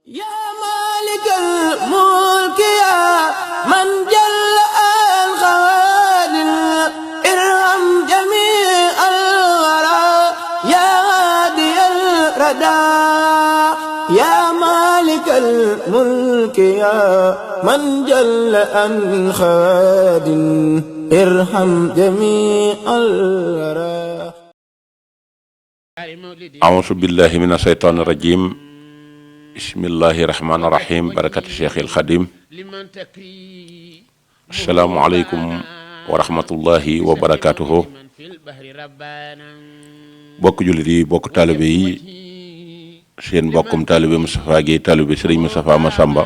yaa maalikal mulki yaa man jalla al xawaadir irham jamii al waraa yaa haadiyal radaa yaa maalikal mulki yaa man jalla al xawaadir irham jamii al waraa. A'uuzu billaahi mina shaytaani rajiim. bismillahi rahmaani rahim barakati cheikhil xadim asalaamualeykum wa rahmatullahi wa barakatuhu bokk jullit yi bokk taalibe yi seen bokkum taalibe Moustapha Guèye taalibe sëriñ Moustapha Massamba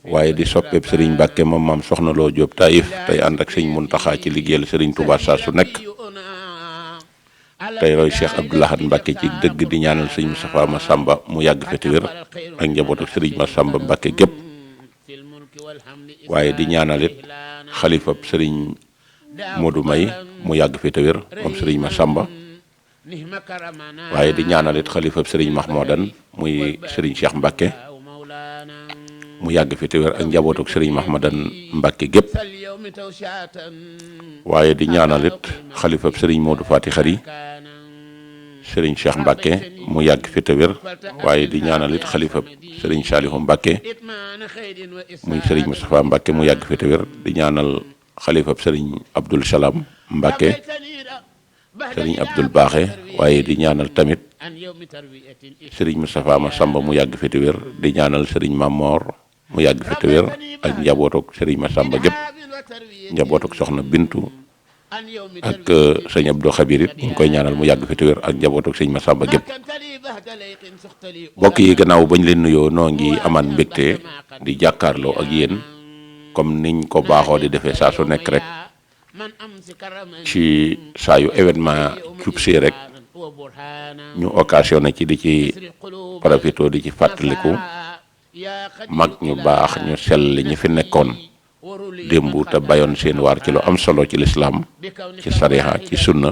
waaye di soppeeb sëriñ Mbàkke moom maam Soxna Lo Jóob Taïf tey ànd ak sëñ Muntaxa ci liggéeyal sëriñ Tuubaa saa su nekk tey roy Cheikh Abdoul Ahad Mbacke ci dëgg di ñaanal sëñ Moustapha Massamba mu yàgg fi te wér ak njabootu sëriñ Massamba Mbacke gépp waaye di ñaanal it xalifab sëriñ Modou May mu yàgg fi te wér moom sëriñ Massamba waaye di ñaanal it xalifab sëriñ Mahmoudan muy sëriñ Cheikh Mbacke mu yàgg fi te wér ak njabootu sëriñ Mahmoudan Mbacke gépp waaye di ñaanal it xalifab sëriñ Modou Fati Xari sëriñ Cheikh Mbacke mu yàgg fi te wér waaye di ñaanal it xalifab sëriñ Salihu Mbacke muy sëriñ Moustapha Mbacke mu yàgg fi te wér di ñaanal xalifab sëriñ Abdoul Salam Mbacke sëriñ Abdoul Baaxe waaye di ñaanal tamit sëriñ Moustapha Massamba mu yàgg fi te wér di ñaanal sëriñ Mamor mu yàgg fi te wér ak njabootuk sëriñ Massamba gépp njabootuk soxna Bintu ak sëñ Abdou Xabir it ñu ngi koy ñaanal mu yàgg fi te wér ak njabootuk sëñ Massamba gépp mbokk yi gannaaw bañ leen nuyoo noo ngi amaat mbégte di jàkkaarloo ak yéen comme niñ ko baaxoo di defee saa su nekk rek ci saa yu événement jubsee rek ñu occasionné ci di ci profité di ci fàttaliku mag ñu baax ñu sell ñi fi nekkoon démb te bayoon seen waar ci lu am solo ci lislaam ci sariha ci sunna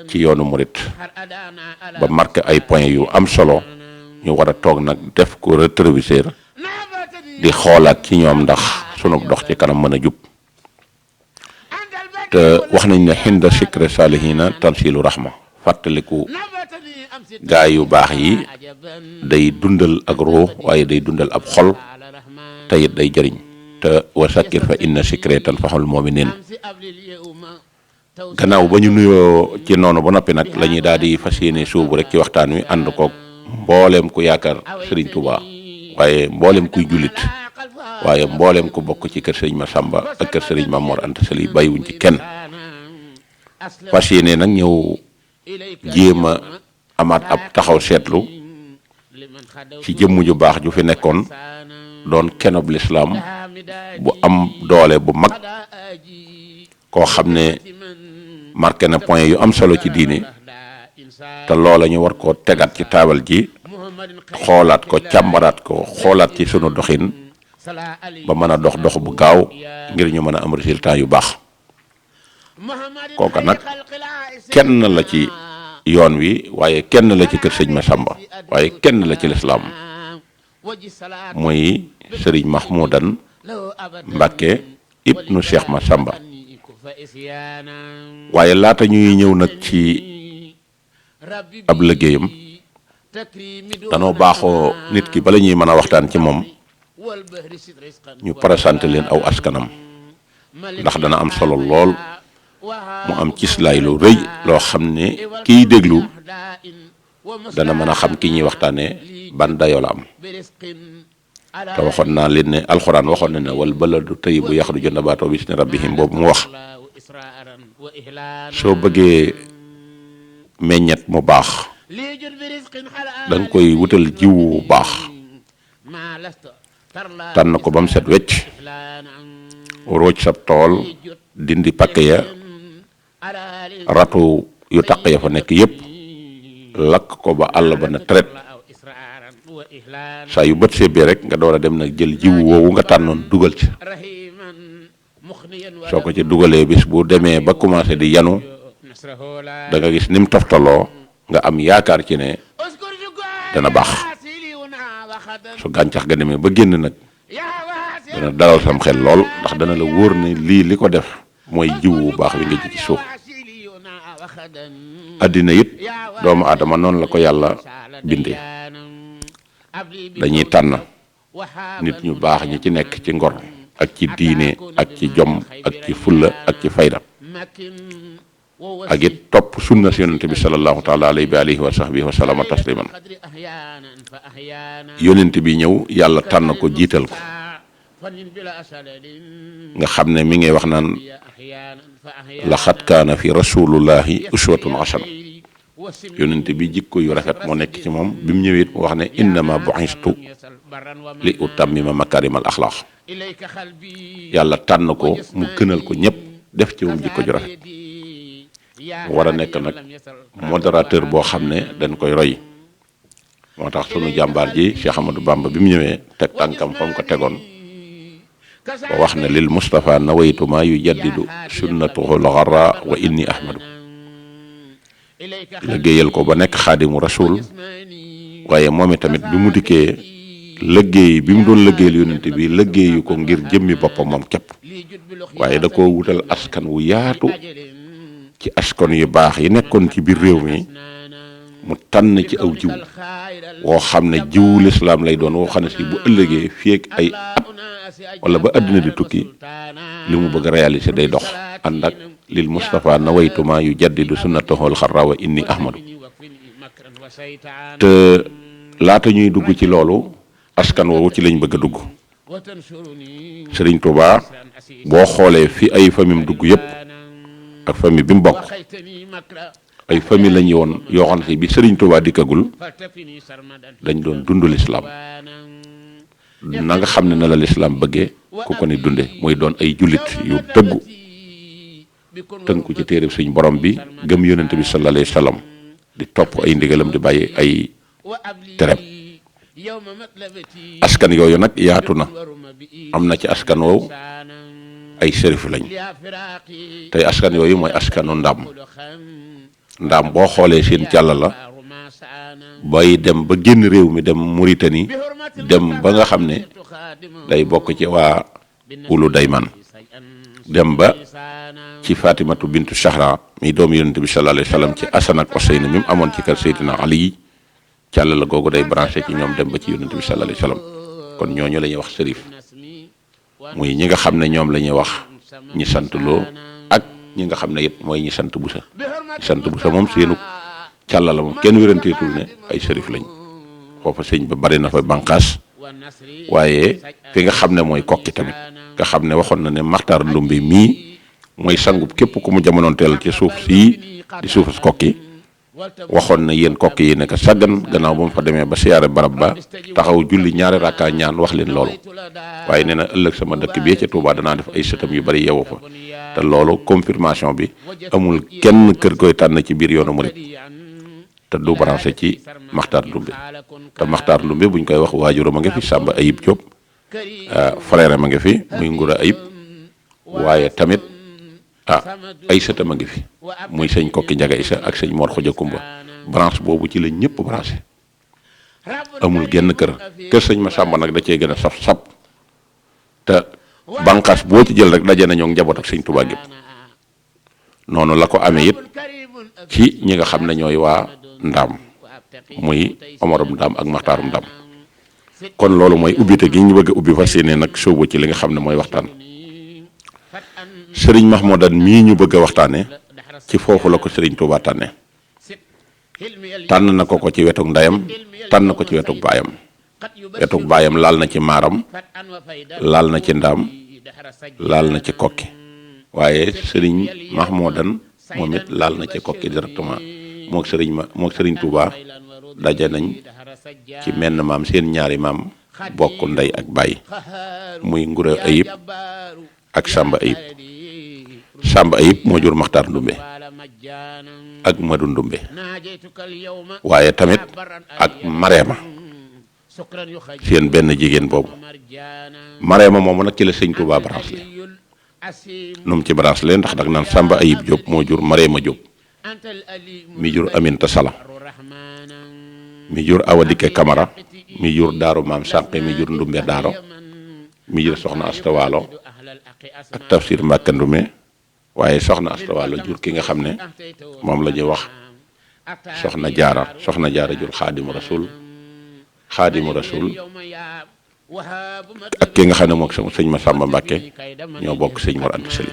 ci yoonu murit ba marqué ay point yu am solo ñu war a toog nag def ko rétroviseur di xoolaat ci ñoom ndax sunu dox ci kanam mën a jub te wax nañ ne xinda sikre salihina tansilu rahma fàttaliku gaay yu baax yi day dundal ak ruux waaye day dundal ab xol te it day jëriñ te wa sakkir fa inna sikre tanfaxul mu'minin gannaaw ba ñu nuyoo ci noonu ba noppi nag la ñuy daal di fas yéene suubu rek ci waxtaan wi ànd koog mbooleem ku yaakaar Serigne Touba waaye mbooleem kuy jullit waaye mbooleem ku bokk ci kër Serigne Massamba ak kër Serigne Mamor Anta Sali bàyyiwuñ ci kenn fas yéene nag ñëw jéem a amaat ab taxaw seetlu ci jëmm ju baax ju fi nekkoon doon kenob lislaam bu am doole bu mag koo xam ne marqué na point yu am solo ci diine te loola ñu war koo tegaat ci taabal ji xoolaat ko càmbaraat ko xoolaat ci sunu doxin ba mën a dox bu gaaw ngir ñu mën a am résultat yu baax kooka nag kenn la ci yoon wi waaye kenn la ci kër sëñ Massamba waaye kenn la ci lislaam muy sëriñ Mahmoudan Mbacke ibnu Cheikh Massamba waaye laata ñuy ñëw nag ci ab liggéeyam danoo baaxoo nit ki bala ñuy mën a waxtaan ci moom ñu présenté leen aw askanam ndax dana am solo lool mu am cislaay lu rëy loo xam ne kiy déglu dana mën a xam ki ñuy waxtaanee ban dayoo la am te waxoon naa leen ne alxuraan waxoon na ne wal baladu tayyibu yaxruju nabaatuhu bi izni rabbihim boobu mu wax soo bëggee meññet mu baax da nga koy wutal jiw bu baax tànn ko ba mu set wecc rooj sab tool dindi pakk ya ratu yu taq ya fa nekk yépp lakk ko ba àll ba na tret saa yu bët sebbee rek nga door a dem nag jël jiwu woowu nga tànnoon dugal ci soo ko ci dugalee bis bu demee ba commencé di yanu da nga gis ni mu toftaloo nga am yaakaar ci ne dana baax. su gàncax ga demee ba génn nag dana dalal sam xel lool ndax dana la wóor ne lii li ko def mooy jiw bu baax bi nga ji ci suuf. addina it doomu aadama noonu la ko yàlla bindee dañuy tànn nit ñu baax ñi ci nekk ci ngor ak ci diine ak ci jom ak ci fulla ak ci fayda ak it topp sunna si yonente bi sallallahu taala alayhi wa sahbihi wa sallama tasliman. yonente bi ñëw yàlla tànn ko jiital ko nga xam ne mi ngi wax naan laxat kaana fi rasulullahi uswatun hasana. yonente bi jikko yu rafet moo nekk ci moom bi mu ñëwee mu wax ne innama bu'istu li utammima makarimal axlaaq. yàlla tànn ko mu gënal ko ñëpp def ci moom jikko ju rafet mu war a nekk nag modérateur boo xam ne dañ koy roy. moo tax sunu jàmbaar ji Cheikh Ahmadou Bamba bi mu ñëwee teg tànkam fa mu ko tegoon ba wax ne lil Mustafa nawaytu ma yujaddidu sunnatuhu al-gharra wa inni ahmadu. liggéeyal ko ba nekk xaadimu rasul waaye moom tamit bi mu dikkee liggéey bi mu doon liggéeyal yonente bi liggéeyu ko ngir jëmmi boppam moom képp waaye da koo wutal askan wu yaatu ci askan yu baax yi nekkoon ci biir réew mi mu tànn ci aw jiw woo xam ne jiwu lislaam lay doon woo xam ne si bu ëllëgee fii ak ay at wala ba àddina di tukki li mu bëgg a réaliser day dox ànd ak lil Mustafa nawaytuma yu jaddidu sunnatahul xarra wa inni ahmadu. te laata ñuy dugg ci loolu askan woowu ci lañ bëgg a dugg. Sëriñ Tuubaa boo xoolee fi ay famille dugg yépp ak famille bi mu bokk ay famille lañu woon yoo xam ne bi Sëriñ Tuubaa dikkagul dañ doon dund lislaam na nga xam ne na la lislaam bëggee ku ko ni dunde muy doon ay jullit yu dëggu tënku ci téere suñ borom bi gëm yonente bi sallallahu alayhi wa sallam di topp ay ndigalam di bàyyi ay terem. askan yooyu nag yaatu na am na ci askan woowu ay sërif lañ tey askan yooyu mooy askanu ndaam boo xoolee seen càll la bay dem ba génn réew mi dem Mauritanie dem ba nga xam ne day bokk ci waa ulu dayman dem ba ci Fatimatu bintu Shahra mi doomu yonente bi sallallahu alayhi wa sallam ci Asan ak Useyn mi mu amoon ci kër Seydina Ali càll la googu day branché ci ñoom dem ba ci yonente bi sallallahu alayhi wa sallam kon ñooñu la ñuy wax sërif muy ñi nga xam ne ñoom la ñuy wax ñi sant loo ak ñi nga xam ne it mooy ñi sant busa ñi sant busa moom seenu càll la moom kenn wéranteetul ne ay sërif lañ foofa sëñ ba bari na fa banqaas waaye fi nga xam ne mooy kokki tamit nga xam ne waxoon na ne Maxtaar Ndumbe mii mooy sangub képp ku mu jamonoonteel ci suuf sii di suufas kokki waxoon na yéen kokki yi nekk saggan gannaaw ba mu fa demee ba siyaare barab ba taxaw julli ñaari rakka ñaan wax leen loolu waaye nee na ëllëg sama dëkk bi ca Touba danaa def ay sëtam yu bari yeewoo fa te loolu confirmation bi amul kenn kër koy tànn ci biir yoonu murit te du branché ci Maxtaar Ndumbe te Maxtaar Ndumbe buñ koy wax waajuram a ngi fi Samba Ayib Diop frère ma ngi fi muy Ngura Ayib waaye tamit ay sëtam a ngi fi muy sëñ Kokki Njaga Isa ak sëñ Mor Xuja Kumba branche boobu ci la ñëpp branché amul genn kër sëñ ma Samba nag da cee gën a saf te bànqaas boo ci jël rek daje nañoo njaboot ak sëñ Tuubaa gépp noonu la ko amee it ci ñi nga xam ne ñooy waa ndaam muy Omarum Ndaam ak Maxtaarum Ndaam kon loolu mooy ubbite gi ñu bëgg a ubbi fas yéene nag sóobu ci li nga xam ne mooy waxtaan sëriñ Mahmoudan mii ñu bëgg a waxtaane ci foofu la ko sëriñ Tuubaa tànne tànn na ko ci wetuk ndeyam tànn ko ci wetuk baayam laal na ci maaram laal na ci ndaam laal na ci kokki waaye sëriñ Mahmoudan moom it laal na ci kokki directement mook sëriñ Tuubaa daje nañ ci menn maam seen ñaari maam bokk ndey ak baay muy Ngura Ayib ak Samba Ayib moo jur Maxtaar Ndumbe ak Madu Ndumbe waaye tamit ak Mareema seen benn jigéen boobu Mareema moomu nag ci la sëñ Tuubaa branche nu mu ci branche leen ndax dag naan Samba Ayib Diop moo jur Mareema Diop mi jur Aminta Sala mi jur Awa Dikke Camara mi jur Daaru Maam Sànqe mi jur Ndumbe Daaro mi jur soxna Asta Waalo ak Tafsir Mbàkke Ndume waaye soxna Asta Waalo jur ki nga xam ne moom la ñuy wax soxna Jaara jur Xaadimu Rasul ak ki nga xam ne moom sëñ Masamba Mbàkke ñoo bokk sëñ Mor Anta Sali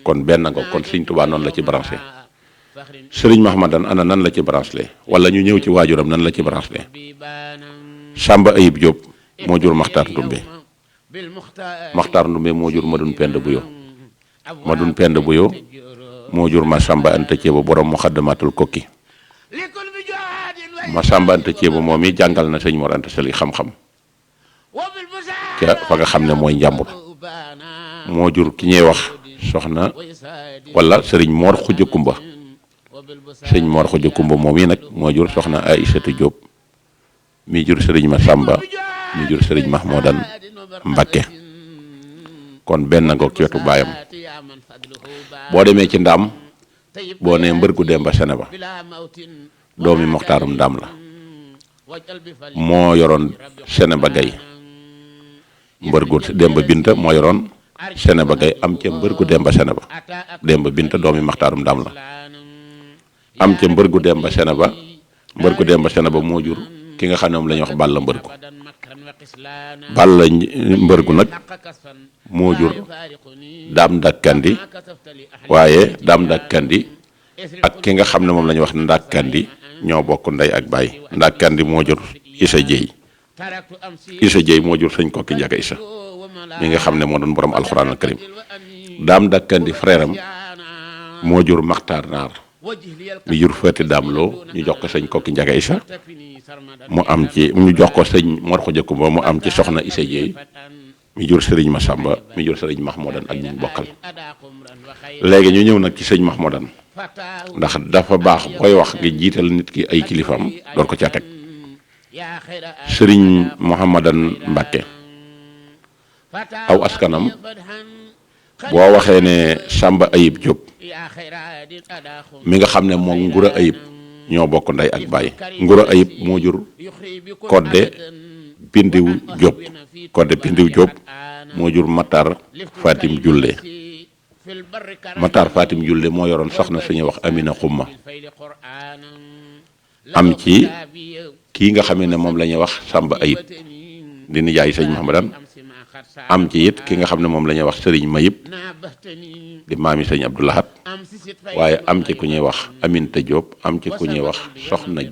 kon benn nga kon sëñ Tuubaa noonu la ci branché sëriñ Mahmadan ana nan la ci branché wala ñu ñëw ci waajuram nan la ci branché Samba Ayib Diop moo jur Maxtaar Ndumbe moo jur Madun Penda Buyo moo jur Masamba Anta Ceeba borom Muxaddamatul Kokki Masamba Anta Ceeba moom i jàngal na sëñ Mor Anta Sali xam-xam ca fa nga xam ne mooy njàmbur moo jur ki ñuy wax soxna wala sëriñ Mor Xuja Kumba moom yi nag moo jur soxna Aïsatu Diop mi jur sëriñ Masamba mi jur sëriñ Mahmoudan Mbakke kon benn ngoog ci wetu baayam boo demee ci ndaam boo nee mbër gu Demba Sene ba doomi Moxtaarum Ndaam la moo yoroon Sene ba Gay mbër gu Demba Binta moo yoroon Sene ba Gay am ca mbër gu Demba Sene ba Demba Binta doomi Moxtaarum Ndaam la am ca mbër gu Demba Sene ba moo jur ki nga xam ne moom la ñuy wax Balla mbërgu nag moo jur Daam Ndakkandi waaye Daam Ndakkandi ak ki nga xam ne moom la ñuy wax Ndakkandi ñoo bokk ndey ak baay Ndakkandi moo jur Isa Jéy moo jur sëñ Kokki Njaga Isa mi nga xam ne moo doon borom alxuraan al karim Daam Ndakkandi frère am moo jur Maxtaar Naar mi jur Fati Daam Lo ñu jox ko sëñ Kokki Njaga Isa mu am ci ñu jox ko sëñ Mor Xuja Kumba mu am ci soxna Isa Jéey mi jur sëriñ Masamba mi jur sëriñ Mahmoudan ak ñu bokkal léegi ñu ñëw nag ci sëñ Mahmoudan ndax dafa baax booy wax nga jiital nit ki ay kilifaam door ko ca teg sëriñ Mahmoudan Mbàkke aw askanam boo waxee ne Samba Ayib Diop mi nga xam ne moom Ngura Ayib ñoo bokk ndey ak baay Ngura Ayib moo jur Kodde Pindiw Diop moo jur Matar Fatim Julle moo yoroon soxna suñuy wax Amina Xumma am ci kii nga xam ne moom la ñuy wax Samba Ayib di nijaay sëñ Mahmadan am ci it ki nga xam ne moom la ñuy wax sëriñ Mayib di maami sëñ Abdoulahat waaye am ci ku ñuy wax Aminta Diop am ci ku ñuy wax soxna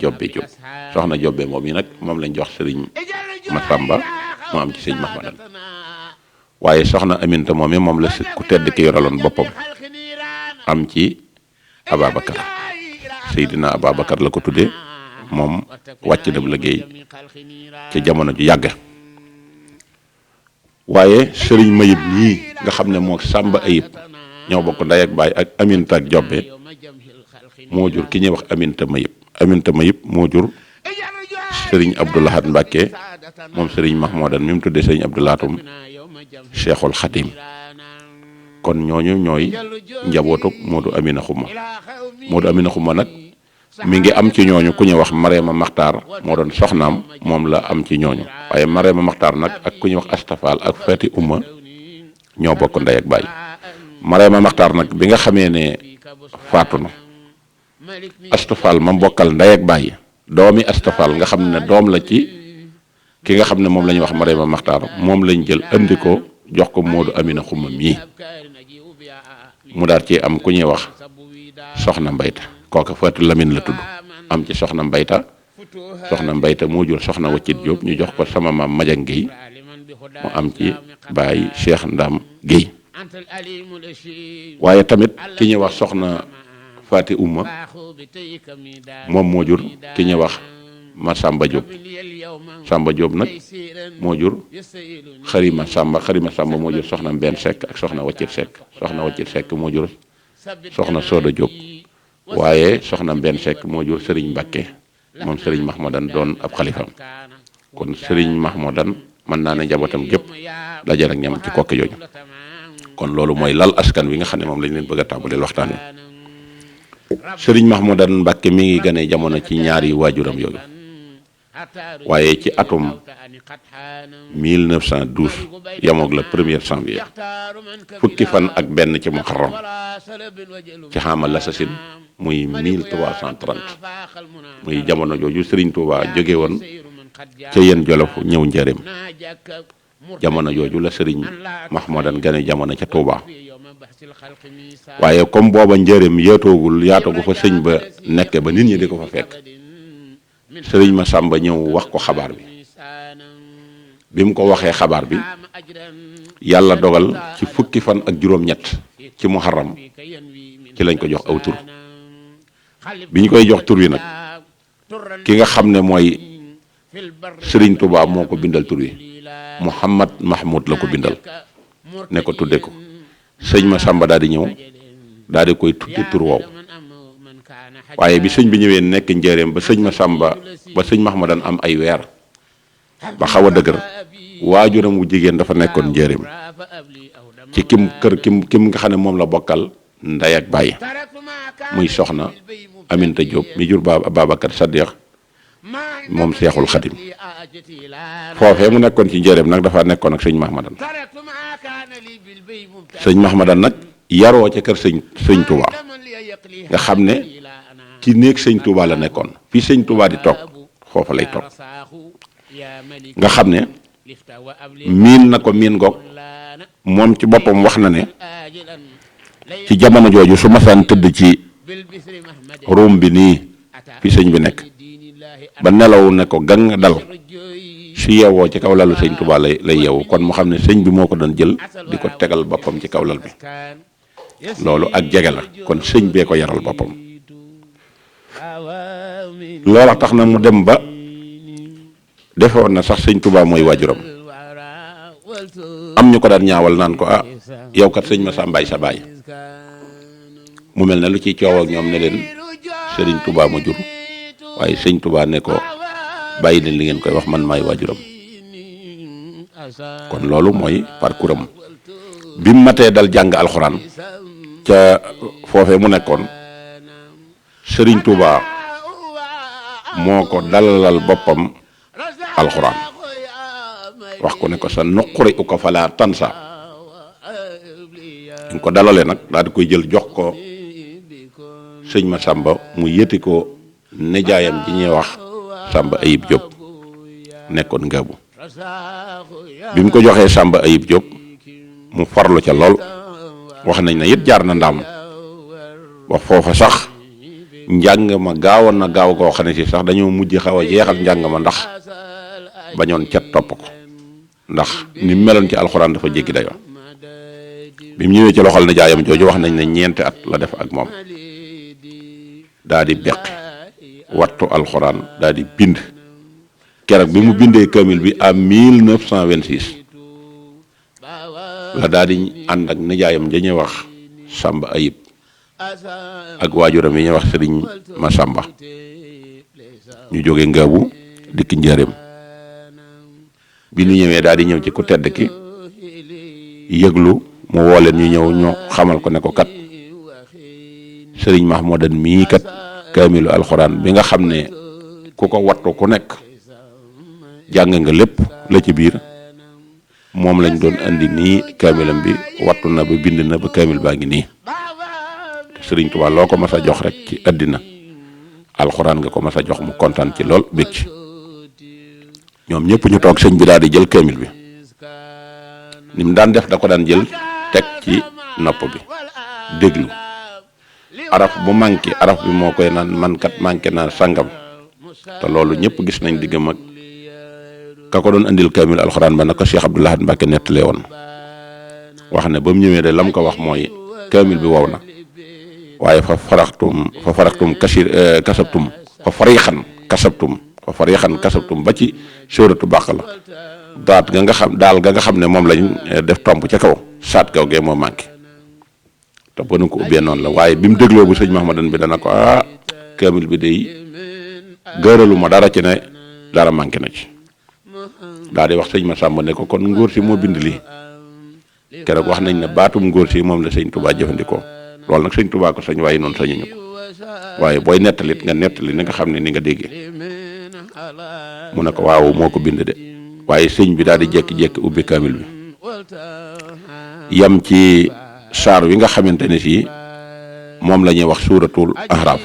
Jobbe moom yi nag moom lañ jox sëriñ Masamba mu am ci sëñ Mahmadan waaye soxna Aminta moom yi moom la ku tedd ki yoraloon boppam am ci Ababacar Seydina Ababacar la ko tuddee moom wàcc dem liggéey ca jamono ju yàgg waaye sëriñ Mayib ñii nga xam ne moo Samba Ayib ñoo bokk ndey ak baay ak Aminta ak Jobbe moo jur ki ñuy wax Aminta Mayib moo jur sëriñ Abdoulahat Mbàkke moom sëriñ Mahmoudan mi mu tuddee sëriñ Abdoulahatum Cheikhul Khadim kon ñooñu ñooy njabootuk Moodu Amina Xuma nag mi ngi am ci ñooñu ku ñuy wax Marema Maxtaar moo doon soxnaam moom la am ci ñooñu waaye Marema Maxtaar nag ak ku ñuy wax Astafal ak Fati Umma ñoo bokk ndey ak baay Marema Maxtaar nag bi nga xamee ne faatu na Astafal ma bokkal ndey ak baay doomi Astafal nga xam ne doom la ci ki nga xam ne moom la ñuy wax Marema Maxtaar moom lañ jël andi ko jox ko Moodu Amina Xuma mii mu daal ci am ku ñuy wax soxna Mbayta kooka Fatou Lamine la tudd am ci soxna Mbayta moo jur soxna Waccit Diop ñu jox ko sama maam Madiang Guèye mu am ci baay Cheikh Ndam Guèye waaye tamit ki ñuy wax soxna Fati Umma moom moo jur ki ñuy wax Samba Diop nag moo jur Xarima Samba moo jur soxna Mbenn Seck ak soxna Waccit Seck moo jur soxna Soda Diop waaye soxna Mbenn Seck moo jur Serigne Mbacke moom Serigne Mahmoudan doon ab xalifam kon Serigne Mahmoudan mën naa ne njabootam gépp dajal ak ñam ci kokki jooju kon loolu mooy lal askan wi nga xam ne moom lañ leen bëgg a tàmbaleel waxtaan wi Serigne Mahmoudan Mbacke mi ngi gane jamono ci ñaari waajuram yooyu waaye ci atum 1912 yamoog la 1er janvier fukki fan ak benn ci muharram ci xaamal la sasin muy 1330 muy jamono jooju Serigne Touba jóge woon ca yéen Jolof ñëw njëreem jamono jooju la Serigne Mahmoudan gane jamono ca Touba waaye comme booba njëreem yaatoogu fa sëñ ba nekke ba nit ñi di ko fa fekk Serigne Massamba ñëw wax ko xabaar bi mu ko waxee xabaar bi yàlla dogal ci fukki fan ak juróom-ñett ci muharram ci lañ ko jox aw tur bi ñu koy jox tur wi nag ki nga xam ne mooy Serigne Touba moo ko bindal tur wi Mouhamad Mahmoud la ko bindal ne ko tudde ko sëñ Massamba daal di ñëw daal di koy tudde tur woowu waaye bi sëñ bi ñëwee nekk njëreem ba sëñ Massamba ba sëñ Mahmoudan am ay weer ba xaw a dëgër waajuram wu jigéen dafa nekkoon njëreem ci kim nga xam ne moom la bokkal ndey ak baay muy soxna Aminta Diop mi jur Babacar Sadiq moom Seexul Xadim foofee mu nekkoon ci njëreem nag dafa nekkoon ak sëñ Mahmoudan sëñ Mahmoudan nag yaroo ca kër sëñ Touba nga xam ne ci néeg sëñ Touba la nekkoon fii sëñ Touba di toog foofa lay toog nga xam ne miin na ko miin goog moom ci boppam wax na ne ci jamono jooju su masaan tëdd ci ruum bi nii fi sëñ bi nekk ba nelaw ne ko gang dal su yeewoo ci kaw lalu sëñ Touba lay yeewu kon mu xam ne sëñ bi moo ko doon jël di ko tegal boppam ci kaw lal bi loolu ak jege la kon sëñ bee ko yaral boppam loola tax na mu dem ba defewoon na sax sëñ Touba mooy waajuram am ñu ko daan ñaawal naan ko yow kat sëñ Massambaay sa baay mu mel ne lu ciy coow ak ñoom ne leen sëriñ Touba ma jur waaye sëñ Touba ne ko bàyyi leen li ngeen koy wax man maay waajuram kon loolu mooy parcours am bi mu matee dal jàng alxuraan ca foofee mu nekkoon sëriñ Touba moo ko dalalal boppam alxuraan wax ko ne ko sa nuquri uka fala tansa ñu ko dalalee nag daal di koy jël jox ko sëñ Massamba mu yëti ko nijaayam ji ñuy wax Samba Ayib Diop nekkoon Ngaabu bi mu ko joxee Samba Ayib Diop mu farlu ca lool wax nañ ne it jaar na ndaam wax foofa sax njàng ma gaawoon na gaaw koo xam ne si sax dañoo mujj xaw a jeexal njàng ma ndax bañoon ca topp ko ndax ni mu meloon ci alxuraan dafa jéggi dayoo bi mu ñëwee ci loxol nijaayam jooju wax nañ ne ñeenti at la def ak moom daa di beqi wattu alxuraan daa di bind keroog bi mu bindee kamil bi à 1926 la daa di ànd ak nijaayam ja ñuy wax Samba Ayib ak waajuram yi ñuy wax Sëriñ Massamba ñu jóge Ngaabu dikk njëreem bi ñu ñëwee daal di ñëw ci ku tedd ki yëglu mu woo leen ñu ñëw ñu xamal ko ne ko kat Sëriñ Mahmoudan mii kat kaamilu alxuraan bi nga xam ne ku ko wattu ku nekk jàng nga lépp la ci biir moom lañ doon andi nii kaamilam bi wattu na ba bind na ba kaamil baa ngi nii Sëriñ Tuubaa loo ko mas a jox rek ci àddina alxuraan nga ko mas a jox mu kontaan ci lool bég ci ñoom ñëpp ñu toog sëñ bi daal di jël kaamil bi ni mu daan def da ko daan jël teg ci nopp bi déglu araf bu manqué araf bi moo koy naan man kat manqué naa sangam te loolu ñëpp gis nañ diggam ak ka ko doon andil kaamil alxuraan ba na ko Cheikh Abdoul Ahad Mbacké nettalee woon wax ne ba mu ñëwee de lam ko wax mooy kaamil bi wow na waaye fa faraxtum kasabtum fa farixan kasabtum ba ci sóoratu Baqara daat ga nga xam ne moom lañ def tomb ca kaw saat kaw gee moo manqué te ba nu ko ubbee noonu la waaye bi mu dégloo bu sëñ Mahmoudan bi dana ko kaamil bi day gëralu ma dara ci ne dara manqué na ci daal di wax sëñ Massamba ne ko kon ngóor si moo bind lii keroog wax nañ ne baatum ngóor si moom la sëñ Touba jëfandikoo loolu nag sëñ Touba ko sañ waaye noonu sañuñu ko waaye booy nettalit nga nettali ni nga xam ne ni nga déggee mu ne ko waaw moo ko bind de waaye sëñ bi daal di jékki-jékki ubbi kaamil bi yam ci saar wi nga xamante ne si moom la ñuy wax suuratul ahraaf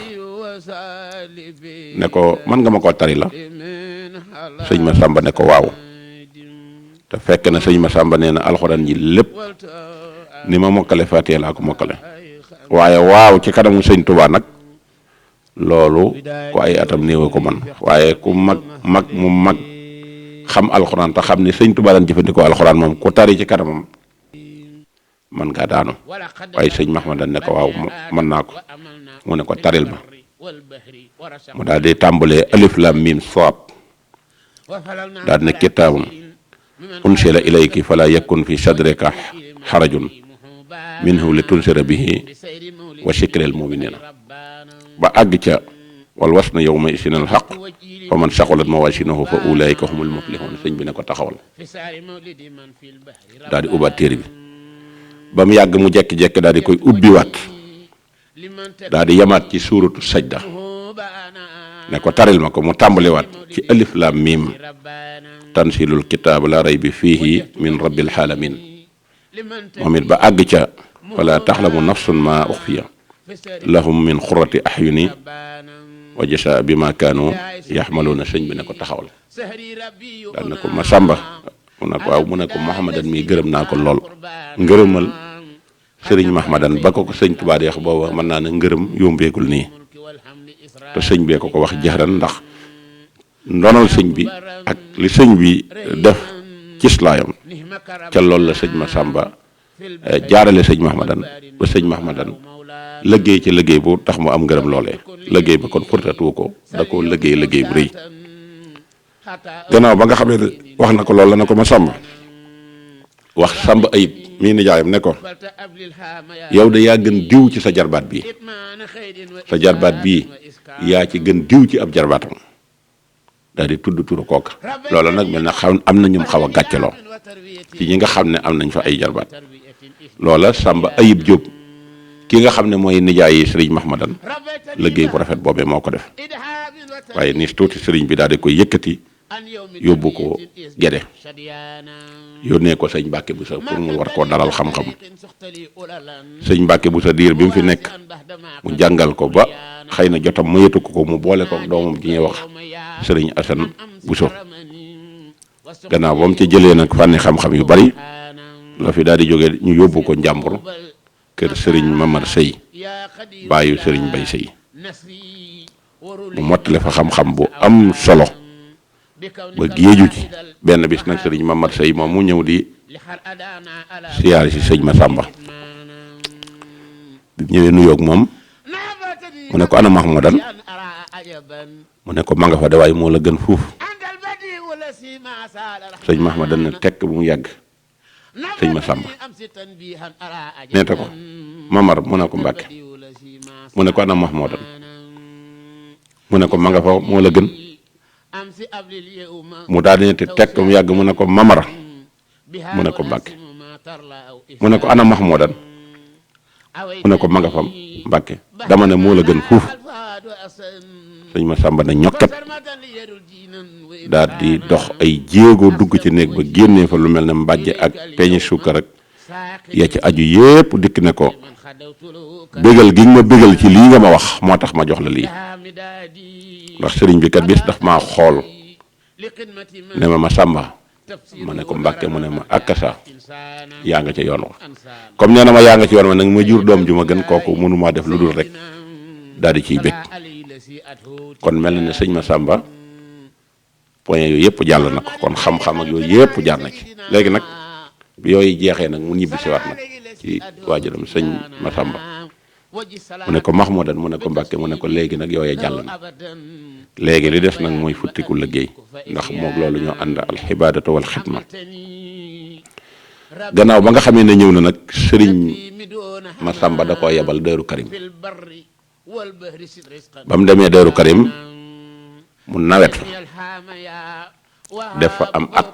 ne ko mën nga ma koo tari la sëñ Masamba ne ko waaw te fekk na sëñ Masamba nee na alxuraan ji lépp ni ma mokkale Faatiha laa ko mokkale waaye waaw ci kanamu sëñ Tuubaa nag loolu ku ay atam néew ko man waaye ku mag mu mag xam alxuraan te xam ni sëñ Tuubaa daan jëfandikoo alxuraan moom ku tari ci kanamam man ngaa daanu waaye sëñ Mahmadan ne ko waaw mën naa ko mu ne ko taril ma mu daal di tàmbalee alif lam mim saad daal ne kitaabun unsila ilayki fala yakun fi sadrika xarajun minhu li tunsira bihi wa shikril muminina ba àgg ca wal wasna yawma isinal xaq fa man saxulat mawasinuhu fa ulaika humul muflihun sëñ bi ne ko taxawal daal di ubbaat téere bi ba mu yàgg mu jekki-jekki daal di koy ubbiwaat daal di yamaat ci suuratu sajda ne ko taril ma ko mu tàmbaliwaat ci alif lam mim tansilul kitaab la rayba fiihi min rabbil alamin moom it ba àgg ca fala taxlamu nafsun ma uxfiya lahum min xurati ahyuni wa jasa bi ma kaanu yaxmaluuna sëñ bi ne ko taxawal daal ne ko Masamba mu ne ko waaw mu ne ko Mahmadan mii gërëm naa ko lool ngërëmal sëriñ Mahmadan ba ko sëñ Tuubaa di wax booba mën naa ne ngërëm yombeegul nii te sëñ bee ko wax jaxran ndax ndonal sëñ bi ak li sëñ bi def ci islaayam ca loolu la sëñ Masamba jaarale sëñ Mahmadan ba sëñ Mahmadan liggéey ci liggéey bu tax mu am ngërëm loolee liggéey ba kon furtatu ko da ko liggéey bu rëy gannaaw ba nga xamee ne wax na ko loolu la ne ko Masamba wax Samba Ayib mii nijaayam ne ko yow de yaa gën diw ci sa jarbaat bii sa jarbaat bii yaa ci gën diw ci ab jarbaatam daal di tudd turu kooka loola nag mel na xam am na ñum xaw a gàcceloo ci ñi nga xam ne am nañ fa ay jarbaat loola Samba Ayib Diop ki nga xam ne mooy nijaay yi sëriñ Mahmadan liggéey bu rafet boobee moo ko def waaye ni tuuti sëriñ bi daal di koy yëkkati yóbbu ko Gede yónnee ko sëñ Mbàkke Buso pour mu war koo dalal xam-xam sëñ Mbàkke Buso diir bi mu fi nekk mu jàngal ko ba xëy na jotam mayatu ko mu boole ko doomam ji ñuy wax sëriñ Asan Buso gannaaw ba mu ca jëlee nag fànni xam-xam yu bari la fi daal di jógee ñu yóbbu ko Njàmbur kër sëriñ Mamar Sëy bàyyu sëriñ Bay Sëy mu mottale fa xam-xam bu am solo ba géeju ci benn bis nag sëriñ Mamar Sëy moom mu ñëw di siyaari si sëñ Masamba bi ñëwee nuyoog moom mu ne ko ana Mahmadan mu ne ko ma nga fa de waaye moo la gën fuuf sëñ Mahmadan ne tekk bu mu yàgg sëñ Masamba neete ko Mamar mu ne ko Mbàkke mu ne ko ana Mahmadan mu ne ko ma nga fa moo la gën mu daal di ne te tekk mu yàgg mu ne ko Mamara mu ne ko Mbàkke mu ne ko ana Mahmadan mu ne ko ma nga fa Mbàkke dama ne moo la gën fuuf sëñ Masamba na ñokkat daal di dox ay jéego dugg ci néeg ba génnee fa lu mel ne mbàjje ak peñi suukar ak ya ci aju yépp dikk ne ko bégal gi nga ma bégal ci lii nga ma wax moo tax ma jox la lii ndax sëriñ bi kat bis daf maa xool ne ma Masamba ma ne ko Mbàkke mu ne ma akasa yaa nga ca yoon wa comme nee na ma yaa nga ci yoon wa nag ma jur doom ju ma gën kooku mënumaa def lu dul rek daal di ciy bég kon mel na ne sëñ Masamba point yooyu yëpp jàll na ko kon xam-xam ak yooyu yëpp jaar na ci léegi nag bi yooyu jeexee nag mu ñibbi si waat nag ci waajuram sëñ Masamba mu ne ko Mahmadan mu ne ko Mbàkke mu ne ko léegi nag yooya jàll na léegi li des nag mooy futtiku liggéey ndax moom loolu ñoo ànd alxibaadatu wal xidma gannaaw ba nga xamee ne ñëw na nag sëriñ Masamba da koo yebal Daaru Karim ba mu demee Daaru Karim mu nawet fa def fa am at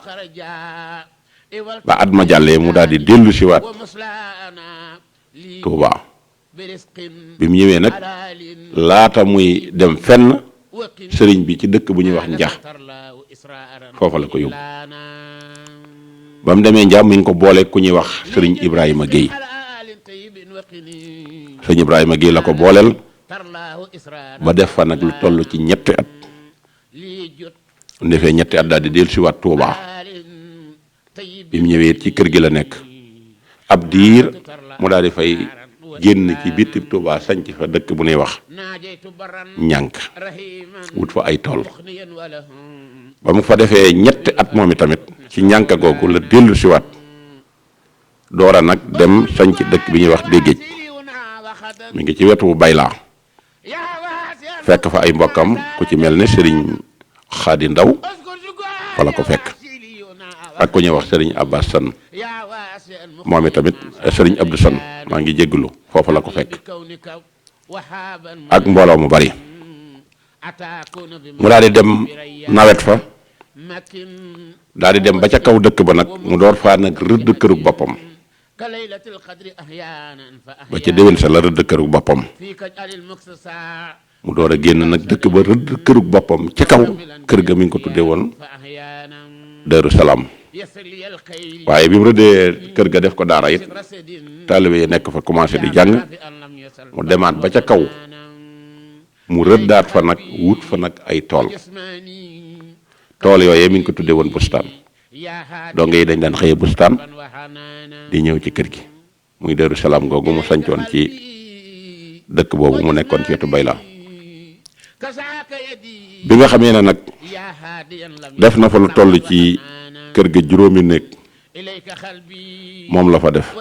ba at ma jàllee mu daal di dellu siwaat Tuuba bi mu ñëwee nag laata muy dem fenn sëriñ bi ci dëkk bu ñuy wax Njax foofa la ko yóbbu ba mu demee Njax mi ngi ko boole ku ñuy wax sëriñ Ibrahima Guèye sëriñ Ibrahima Guèye la ko booleel ba def fa nag lu toll ci ñetti at defee ñetti at daal di dellusiwaat Touba bi mu ñëwee ci kër gi la nekk ab diir mu daal di fay génn ci bitti Touba sanc fa dëkk bu ñuy wax ñànk wut fa ay tool ba mu fa defee ñetti at moom itamit ci ñànk googu la dellusiwaat doora nag dem sanc dëkk bi ñuy wax Déggéej mi ngi ci wetu Bayla fekk fa ay mbokkam ku ci mel ne Serigne Xaadi Ndaw fa la ko fekk ak ku ñuy wax Serigne Abbas San moom itamit Serigne Abdou San maa ngi jégglu foofu la ko fekk ak mbooloo mu bari mu daal di dem nawet fa daal di dem ba ca kaw dëkk ba nag mu door faa nag rëdd kërug boppam ba ca déwén sa la rëdd kërug boppam mu door a génn nag dëkk ba rëdd kërug boppam ca kaw kër ga mi ngi ko tuddee woon Daaru Salaam waaye bi mu rëddee kër ga def ko daara it taalibe yi nekk fa commencé di jàng mu demaat ba ca kaw mu rëddaat fa nag wut fa nag ay tool yooyee mi ngi ko tuddee woon bustaan donge yi dañ daan xëye bustaan di ñëw ci kër gi muy Daaru Salaam googu mu sancoon ci dëkk boobu mu nekkoon ci wetu Bayla bi nga xamee ne nag def na fa lu toll ci kër ga juróomi néeg moom la fa def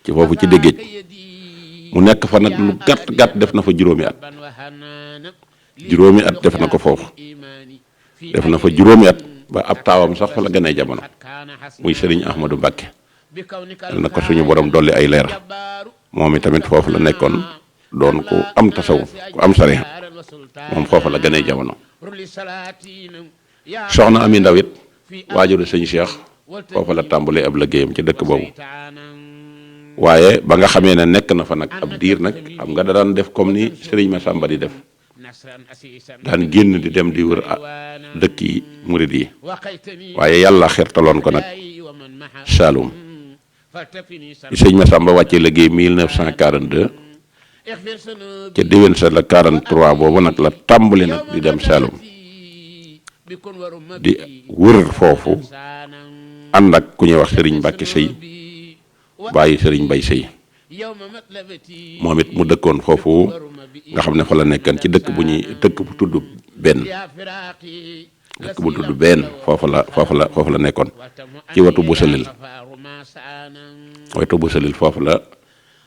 ci foofu ci Déggéej mu nekk fa nag lu gàtt def na fa juróomi at def na ko foofu def na fa juróomi at ba ab taawam sax fa la gënee jamono muy Serigne Ahmadou Mbacké yal na ko suñu borom dolli ay leer moom itamit foofu la nekkoon doon ku am tasawuf ku am sariya moom foofu la gënee jamono soxna Ami Ndaw it waajuru sëñ Cheikh foofu la tàmbalee ab liggéeyam ci dëkk boobu waaye ba nga xamee ne nekk na fa nag ab diir nag xam nga da daan def comme ni Serigne Massamba di def daan génn di dem di wër dëkk yi murid yi waaye yàlla xirtaloon ko nag Saloum ci sëñ Massamba wàccee liggéey 1942 ca déwén sa la 43 boobu nag la tàmbali nag di dem Saloum di wër foofu ànd ak ku ñuy wax Serigne Mbacké Sëy bàyyi Serigne Mbay Sëy moom it mu dëkkoon foofu nga xam ne fa la nekkan ci dëkk bu tudd benn foofu la nekkoon ci wetu Busalil foofu la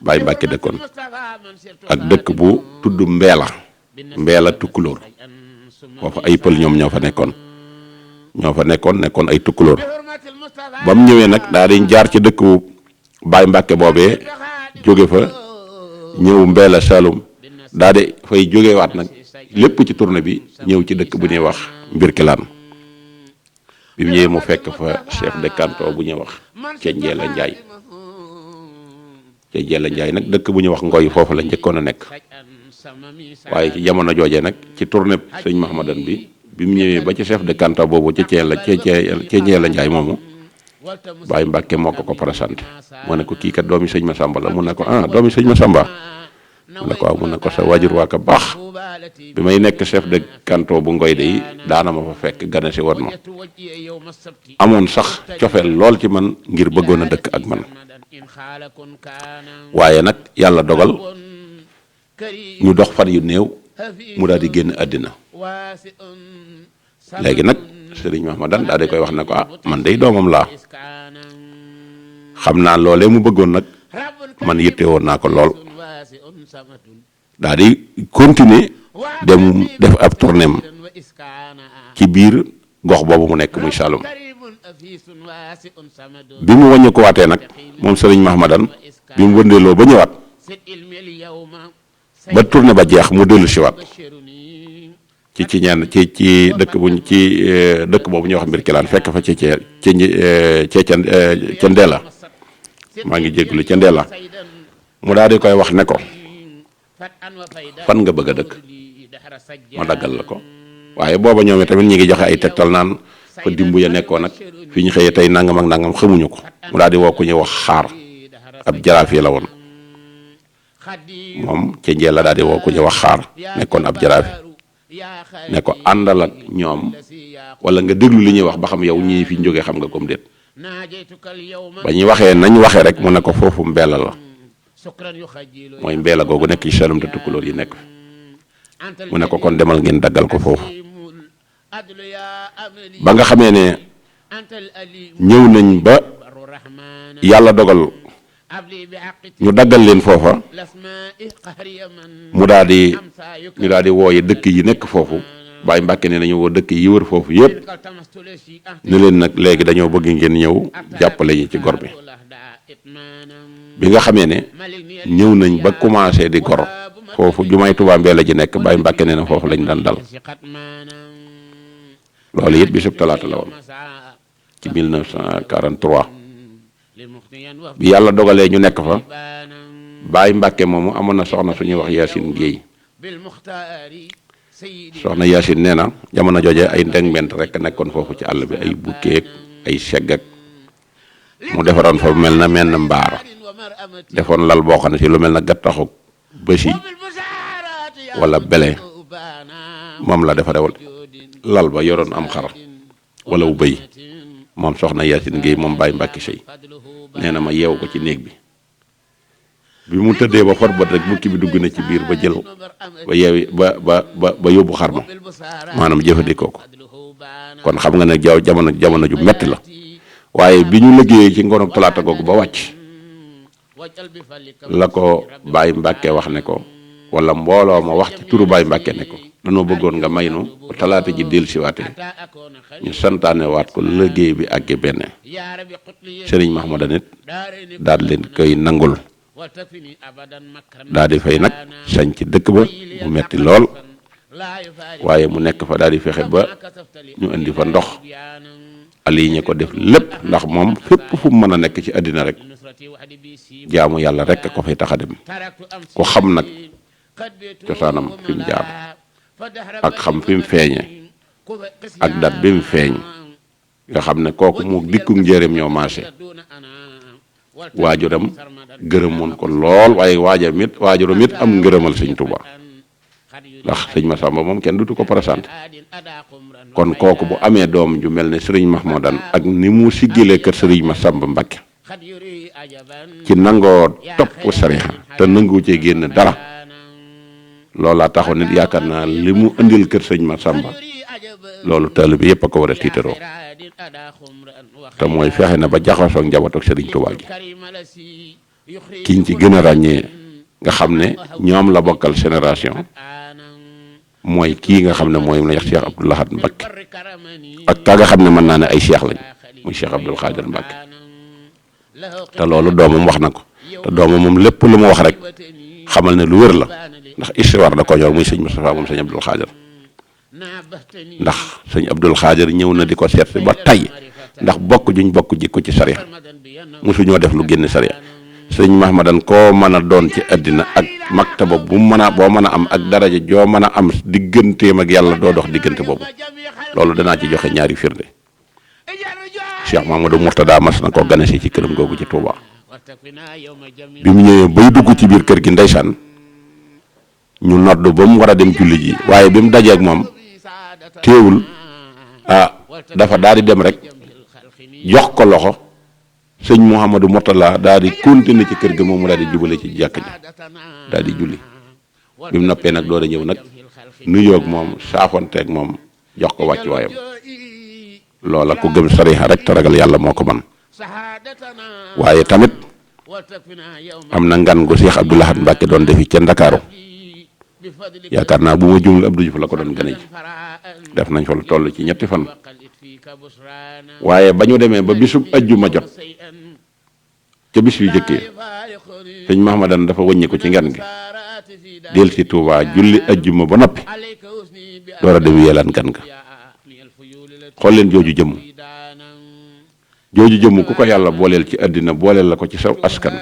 Baye Mbacké dëkkoon ak dëkk bu tudd Mbeela Tukkulóor foofu ay pël ñoom ñoo fa nekkoon ay Tukkulóor ba mu ñëwee nag daa di jaar ci dëkku Baye Mbacké boobee jóge fa ñëw Mbeela Saloum daa di fay jógewaat nag lépp ci tournée bi ñëw ci dëkk bu ñuy wax Mbirkilaan bi mu ñëwee mu fekk fa chef de canton bu ñuy wax Cenjeela Njaay nag dëkk bu ñuy wax Ngoy foofu la njëkkoon a nekk waaye ci jamono joojee nag ci tournée sëñ Mahamadan bi mu ñëwee ba ci chef de canton boobu Cenjeela Njaay moomu Baye Mbacké moo ko présenté mu ne ko kii kat doomi sëñ Massamba la mu ne ko doomi sëñ Massamba mu ne ko waaw mu ne ko sa waajur waa ka baax bi may nekk chef de canton bu Ngoy de yi daana ma fa fekk gane si woon ma amoon sax cofeel lool ci man ngir bëggoon a dëkk ak man waaye nag yàlla dogal ñu dox fan yu néew mu daal di génn àddina léegi nag Serigne Mahamadan daal di koy wax ne ko man day doomam laa xam naa loolee mu bëggoon nag man yitte woon naa ko lool daal di continuer dem def ab tournéem ci biir gox boobu mu nekk muy Saloum bi mu wàññi ko waatee nag moom Serigne Mahamadan bi mu wëndeeloo ba ñëwaat ba tournée ba jeex mu dellu si waat ci dëkk boobu ñuy wax Mbirkilaan fekk fa ca Ndeela maa ngi jégalu ca Ndeela mu daal di koy wax ne ko fan nga bëgg a dëkk ma daggal la ko. waaye booba ñoom tamit ñi ngi joxe ay tegtal naan fa dimbu ya nekkoon nag fi ñu xëyee tey nangam ak nangam xamuñu ko mu daal di woo ku ñuy wax xaar ab jaraaf yi la woon moom ca njeel la daal di woo ku ñuy wax xaar nekkoon ab jaraaf ne ko àndal ak ñoom wala nga déglu li ñuy wax ba xam yow ñii fi ñu jógee xam nga comme déet ba ñuy waxee nañ waxee rek mu ne ko foofu mbeela la mooy mbeela googu nekk ci Saalum te tukkulóor yi nekk mu ne ko kon demal ngeen daggal ko foofu ba nga xamee ne ñëw nañ ba yàlla dogal ñu daggal leen foofa mu daal di ñu daal di wooye dëkk yi nekk foofu Baay Mbàkke ne nañu woo dëkk yi wër foofu yépp ne leen nag léegi dañoo bëgg ngeen ñëw jàppale ñi ci gor bi nga xamee ne ñëw nañ ba commencé di gor foofu jumaay Tuubaa Mbeela ji nekk Baay Mbàkke ne na foofu lañ daan dal loolu it bisub talaata la woon ci 1943 bi yàlla dogalee ñu nekk fa Baay Mbàkke moomu amoon na soxna suñuy wax Yaasin Géey soxna Yaasin nee na jamono jooje ay ndeng-ment rek nekkoon foofu ci àll bi ay bukkeek ay segg ak mu defaroon fa mel na menn mbaar defoon lal boo xam ne si lu mel na gattaxu bësi wala bele moom la defarewul lal ba yoroon am xar wala wu bëy moom soxna Yaasin Géey moom Baay Mbàkke Sëy nee na ma yeew ko ci néeg bi mu tëddee ba xor bët rek bukki bi dugg na ci biir ba jël ba yeewi ba yóbbu xar ma maanaam jëfandikoo ko kon xam nga ne jamono ju metti la waaye bi ñu liggéeyee ci ngoonu talaata googu ba wàcc la ko Baay Mbàkke wax ne ko wala mbooloo ma wax ci turu Baay Mbàkke ne ko danoo bëggoon nga may nu bu talaata ji dellu siwaatee ñu santaane waat ko liggéey bi àgge benn Sëriñ Mahmoudan nit daal leen koy nangul daal di fay nag sañ ci dëkk ba mu metti lool waaye mu nekk fa daal di fexe ba ñu indi fa ndox aliñe ko def lépp ndax moom fépp fu mu mën a nekk ci àddina rek jaamu yàlla rek ko fay tax a dem ko xam nag cosaanam fi mu jaar ak xam fi mu feeñe ak dat bi mu feeñ nga xam ne kooku mu dikku njëreem ñoo maase waajuram gërëmoon ko lool waaye waajuram it am ngërëmal sëñ Tuubaa ndax sëñ Masamba moom kenn dutu ko présenté kon kooku bu amee doom ju mel ne sëriñ Mahmoudan ak ni mu siggilee kër sëriñ Masamba Mbakke ci nangoo topp sariya te nangu cee génn dara loolaa taxoon nit yaakaar naa li mu indil kër sëñ Masamba loolu taalibe bi yëpp a ko war a tiitaroo te mooy fexe na ba jaxasoo ak njabootu sëriñ Tuubaa gi kiñ ci gën a ràññee nga xam ne ñoom la bokkal génération mooy kii nga xam ne mooy la Cheikh Abdoul Ahad Mbacké ak ka nga xam ne mën naa ne ay cheikh lañ muy Cheikh Abdoul Khadir Mbacké te loolu doomam wax na ko te doomam moom lépp lu mu wax rek xamal ne lu wér la ndax histoire da ko ñor muy sëñ Moustapha moom sëñ Abdoul Khadir ndax sëñ Abdoul Khadir ñëw na di ko seet si ba tey ndax bokk juñ bokk jikko ci sariya mosuñoo def lu génn sariya sëñ Mahmoudan koo mën a doon ci àddina ak maktaba bu mën a boo mën a am ak daraja joo mën a am digganteem ak yàlla doo dox diggante boobu loolu danaa ci joxe ñaari firnde Cheikh Mamadou Mourtada mas na koo gane si ci këram googu ci Touba bi mu ñëwee bay dugg ci biir kër gi ndeysaan ñu nodd ba mu war a dem julli ji waaye bi mu dajee ak moom téewul dafa daal di dem rek jox ko loxo sëñ Mouhamadou Mourtala daal di continuer ci kër ga moom mu daal di jubale ci jàkk ji daal di julli bi mu noppee nag door a ñëw nag nuyoog moom saafonteeg moom jox ko wàcc waayam loola ku gëm sariha rek te ragal yàlla moo ko man waaye tamit am na ngan gu Cheikh Abdoul Ahad Mbacké doon defi ca Ndakaaru yaakaar naa bu ma jumul Abdou Diouf la ko doon gane ji def nañ fa lu toll ci ñetti fan waaye ba ñu demee ba bisub ajjuma jot ca bis yu jëkkee sëñ Mahmoudan dafa wëññi ko ci ngan gi del si Touba julli ajjuma ba noppi door a dem yeelaan gan ga xool leen jooju jëmm ku ko yàlla booleel ci àddina booleel la ko ci saw askan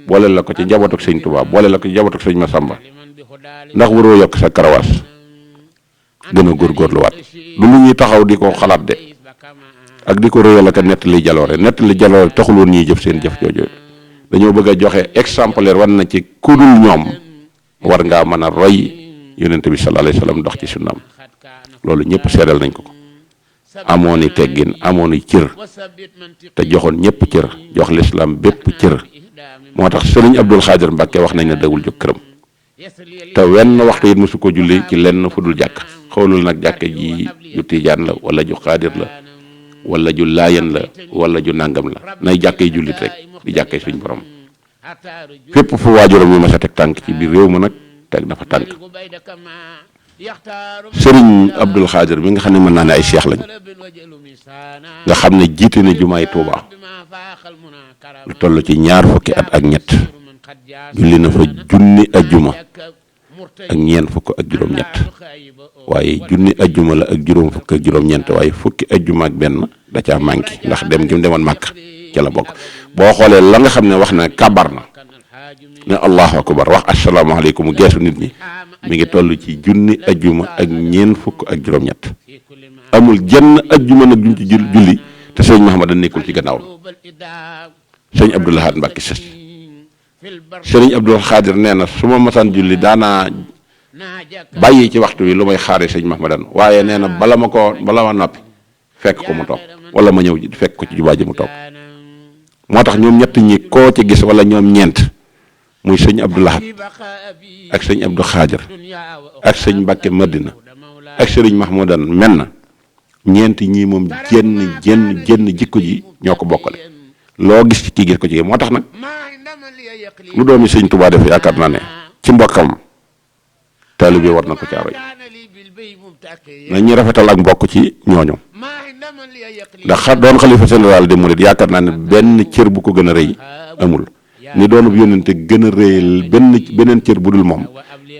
booleel la ko ci njabootuk sëñ Touba booleel la ko ci njabootuk sëñ Massamba ndax waroo yokk sa karawaas gën a góorgóorluwaat du lu ñuy taxaw di ko xalaat de ak di ko réyal ak nettali jaloore taxul woon ñuy jëf seen jëf jooju dañoo bëgg a joxe exemplaire war na ci kudul ñoom war ngaa mën a roy yonente bi sallallahu alayhi wasallam dox ci sunnaam loolu ñëpp seedal nañ ko amoon i teggin amoon i cër te joxoon ñëpp cër jox lislaam bépp cër moo tax sëriñ Abdul Xaadir Mbàkke wax nañ ne dawul jóg këram te wenn waxtu it mosu ko julli ci lenn fu dul jàkk xawlul nag jàkk ji ju tiijaan la wala ju xaadir la wala ju laayan la wala ju nàngam la nay jàkkay jullit rek di jàkkay suñ borom fépp fu waajuram yi ma sa teg tànk ci biir réew ma nag teg na fa tànk sëriñ Abdul Xaadir mi nga xam ne mën naa ne ay seex lañ nga xam ne jiite ne jumaay Tuuba lu toll ci ñaar fukki at ak ñett julli na fa junni ajjuma ak ñeent fukk ak juróom-ñett waaye junni ajjuma la ak juróom fukk ak juróom-ñeent waaye fukki ajjuma ak benn da caa manqué ndax dem gi mu demoon Màkka ca la bokk boo xoolee la nga xam ne wax na kabar na ne allahu akbar wax asalaamaaleykum geesu nit ñi mi ngi toll ci junni ajjuma ak ñeent fukk ak juróom-ñett amul jenn ajjuma nag juñ ci julli te sëñ Mahamad nekkul ci gannaaw sëñ Abdou Lahad Mbacke sëriñ Abdul Xaadir nee na su ma masaan julli daanaa bàyyi ci waxtu wi lu may xaare sëñ Mahmadan waaye nee na bala ma noppi fekk ko mu toog wala ma ñëw fekk ko ci jubaa ji mu toog moo tax ñoom ñett ñi koo ci gis wala ñoom ñeent muy sëñ Abdou Lahad ak sëñ Abdou Xaadir ak sëñ Mbàkke Madina ak sëriñ Mahmadan men na ñeent ñii moom jenn jikko ji ñoo ko bokkale loo gis ci kii gis ko ci moo tax nag lu doomi sëñ Tuubaa def yaakaar naa ne ci mbokkam taalibe war na ko caaroy nañu rafetal ak mbokk ci ñooñu ndax doon xalifa général des mourides yaakaar naa ne benn cër bu ko gën a rëy amul ni doonub yónnente gën a rëyal beneen cër bu dul moom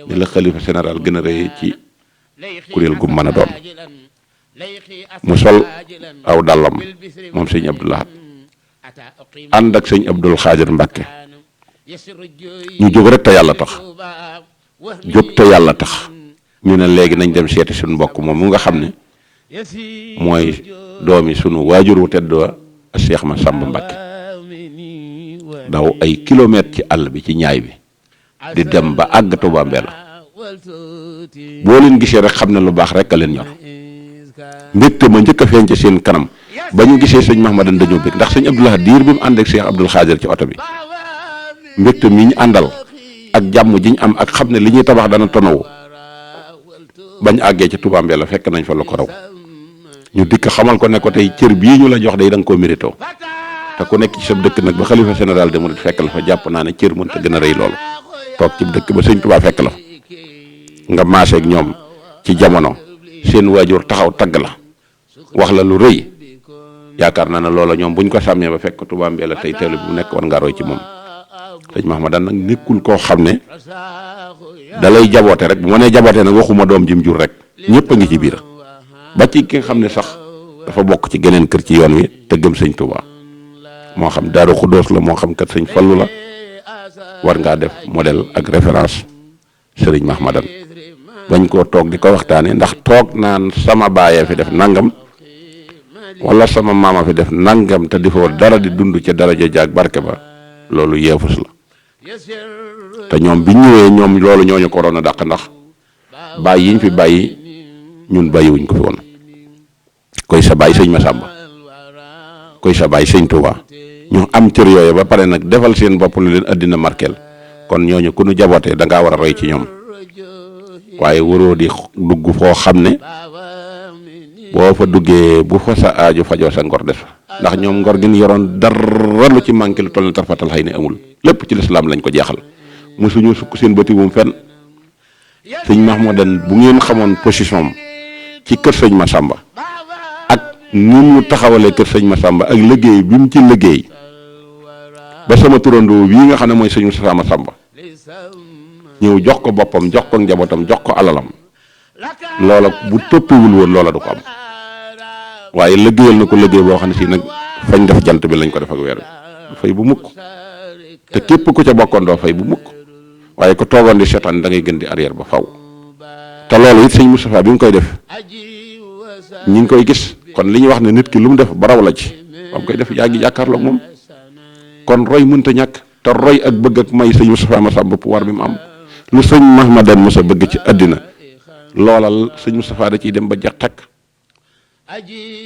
ni la xalifa général gën a rëy ci kuréel gu mën a doon mu sol aw dàllam moom sëñ Abdou Lahad ànd ak sëñ Abdul Xaadir Mbàkke ñu jóg rek te yàlla tax ñu ne léegi nañ dem seeti suñu mbokk moom mu nga xam ne mooy doomi sunu waajur wu tedd wa Cheikh Massamba Mbàkke daw ay kilomètres ci àll bi ci ñaay bi di dem ba àgg Tuuba Mbella boo leen gisee rek xam ne lu baax rek a leen ñor mbégte ma njëkk a feeñ ci seen kanam ba ñu gisee sëñ Mahmadan dañoo bég ndax sëñ Abdou Lahad diir bi mu ànd ak Cheikh Abdul Xaadir ci oto bi mbégte mi ñu àndal ak jàmm ji ñu am ak xam ne li ñuy tabax dana tonawu bañ àggee ci Touba Mbella fekk nañ fa lu ko raw ñu dikk xamal ko ne ko tey cër bii ñu la jox day da nga koo mérito te ku nekk ci sa dëkk nag ba xalifa général des mourides fekk la fa jàpp naa ne cër mën ta gën a rëy loolu toog ci dëkk ba sëñ Touba fekk la fa nga maaseeg ñoom ci jamono seen waajur taxaw tagg la wax la lu rëy yaakaar naa ne loola ñoom buñ ko sàmmee ba fekk Touba Mbella tey teelu bu nekk war ngaa roy ci moom sëñ Mahmadan nag nekkul koo xam ne da lay jaboote rek bu ma nee jaboote nag waxuma doom jim jur rek ñëpp a ngi ci biir ba ci ki nga xam ne sax dafa bokk ci geneen kër ci yoon wi te gëm sëñ Touba moo xam Daaru Xuddoos la moo xam kër sëñ Fallu la war ngaa def modèle ak référence sëriñ Mahmadan bañ koo toog di ko waxtaane ndax toog naan sama baayee fi def nangam wala sama maama fi def nangam te defoo dara di dund ca daraja jaag barke ba loolu yeefus la te ñoom bi ñëwee ñoom loolu ñooñu ko waroon a dàq ndax bàyyi yiñ fi bàyyi ñun bàyyiwuñ ko fi woon koy sa bàyyi sëñ Massamba koy sa bàyyi sëñ Touba ñu am cër yooyu ba pare nag defal seen bopp lu leen addina markeel kon ñooñu ku nu jabootee da ngaa war a roy ci ñoom waaye waroo di dugg foo xam ne boo fa duggee bu fa sa aaju fajoo sa ngor def ndax ñoom ngor gi ñu yoroon dara lu ci manqué lu toll na tarfatal xëy ne amul lépp ci lislaam lañ ko jeexal mosuñu sukk seen bëti bu mu fenn sëñ Mahmadan bu ngeen xamoon position am ci kër sëñ Massamba ak ni mu taxawalee kër sëñ Massamba ak liggéey bi mu ci liggéey ba sama turandoo bii nga xam ne mooy sëñ Moussa Massamba ñëw jox ko boppam jox ko njabootam jox ko alalam loola bu toppiwul woon loola du ko am waaye liggéeyal na ko liggéey boo xam ne si nag fañ def jant bi lañ ko def ak weer bi fay bu mukk te képp ku ca bokkoon doo fay bu mukk waaye ko toogoon di seetaan da ngay gën di arrière ba faw te loolu it sëñ Moustapha bi mu koy def ñi ngi koy gis kon li ñuy wax ne nit ki lu mu def ba raw la ci ba mu koy def yaa ngi jàkkaarloog moom kon roy mënta ñàkk te roy ak bëgg ak may sëñ Moustapha Massamba pouvoir bi mu am lu sëñ Mahmadan Moussa bëgg ci àddina loolal sëñ Moustapha da ciy dem ba jeex takk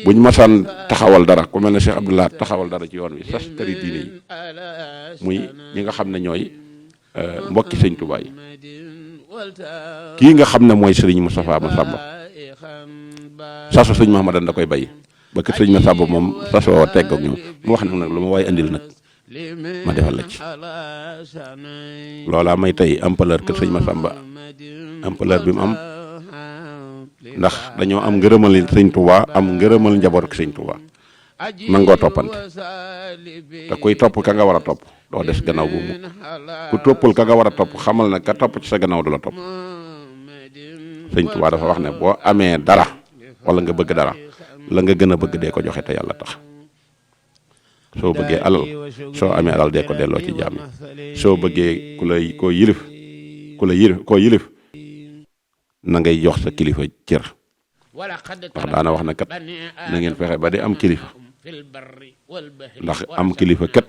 buñ masaan taxawal dara ku mel ne Cheikh Abdoulaye taxawal dara ci yoon wi sas këri diine yi muy ñi nga xam ne ñooy mbokki sëñ Touba yi kii nga xam ne mooy sëriñ Moustapha Massamba sasu sëñ Mahmadan da koy bay ba kër sëñ Massamba moom sasoo tegg ak ñoom mu wax ne nag lu ma waaye andil nag ma defal la ci loolaa may tey ampleur kër sëñ Massamba ampleur bi mu am ndax dañoo am ngërëmal sëñ Touba am ngërëmal njaboot ak sëñ Touba nangoo toppante te kuy topp ka nga war a topp doo des gannaaw bu mukk ku toppul ka nga war a topp xamal na ka topp ci sa gannaaw du la topp sëñ Touba dafa wax ne boo amee dara wala nga bëgg dara la nga gën a bëgg dee ko joxe te yàlla tax soo bëggee alal soo amee alal dee ko delloo ci jaam yi soo bëggee koo yilif na ngay jox sa kilifa cër ndax daana wax na kat na ngeen fexe ba di am kilifa ndax am kilifa kat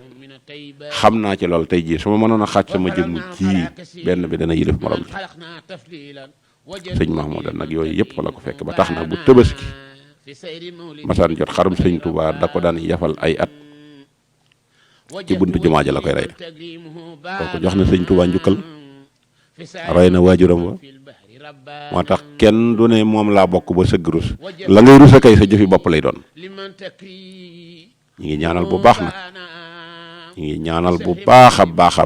xam naa ci loolu tey jii su ma mënoon a xaaj sama jëmm ci benn bi dana yilif morom ji sëñ Mahmoudan nag yooyu yëpp fa la ko fekk ba tax na bu Tabaski masaan jot xarum sëñ Touba da ko daan yafal ay at ci buntu jumaa ja la koy rey kooku jox na sëñ Touba njukkal rey na waajuram wa moo tax kenn du ne moom laa bokk ba sëgg rus la ngay rusa kay sa jëfi bopp lay doon ñi ngi ñaanal bu baax nag ñi ngi ñaanal bu baax a baax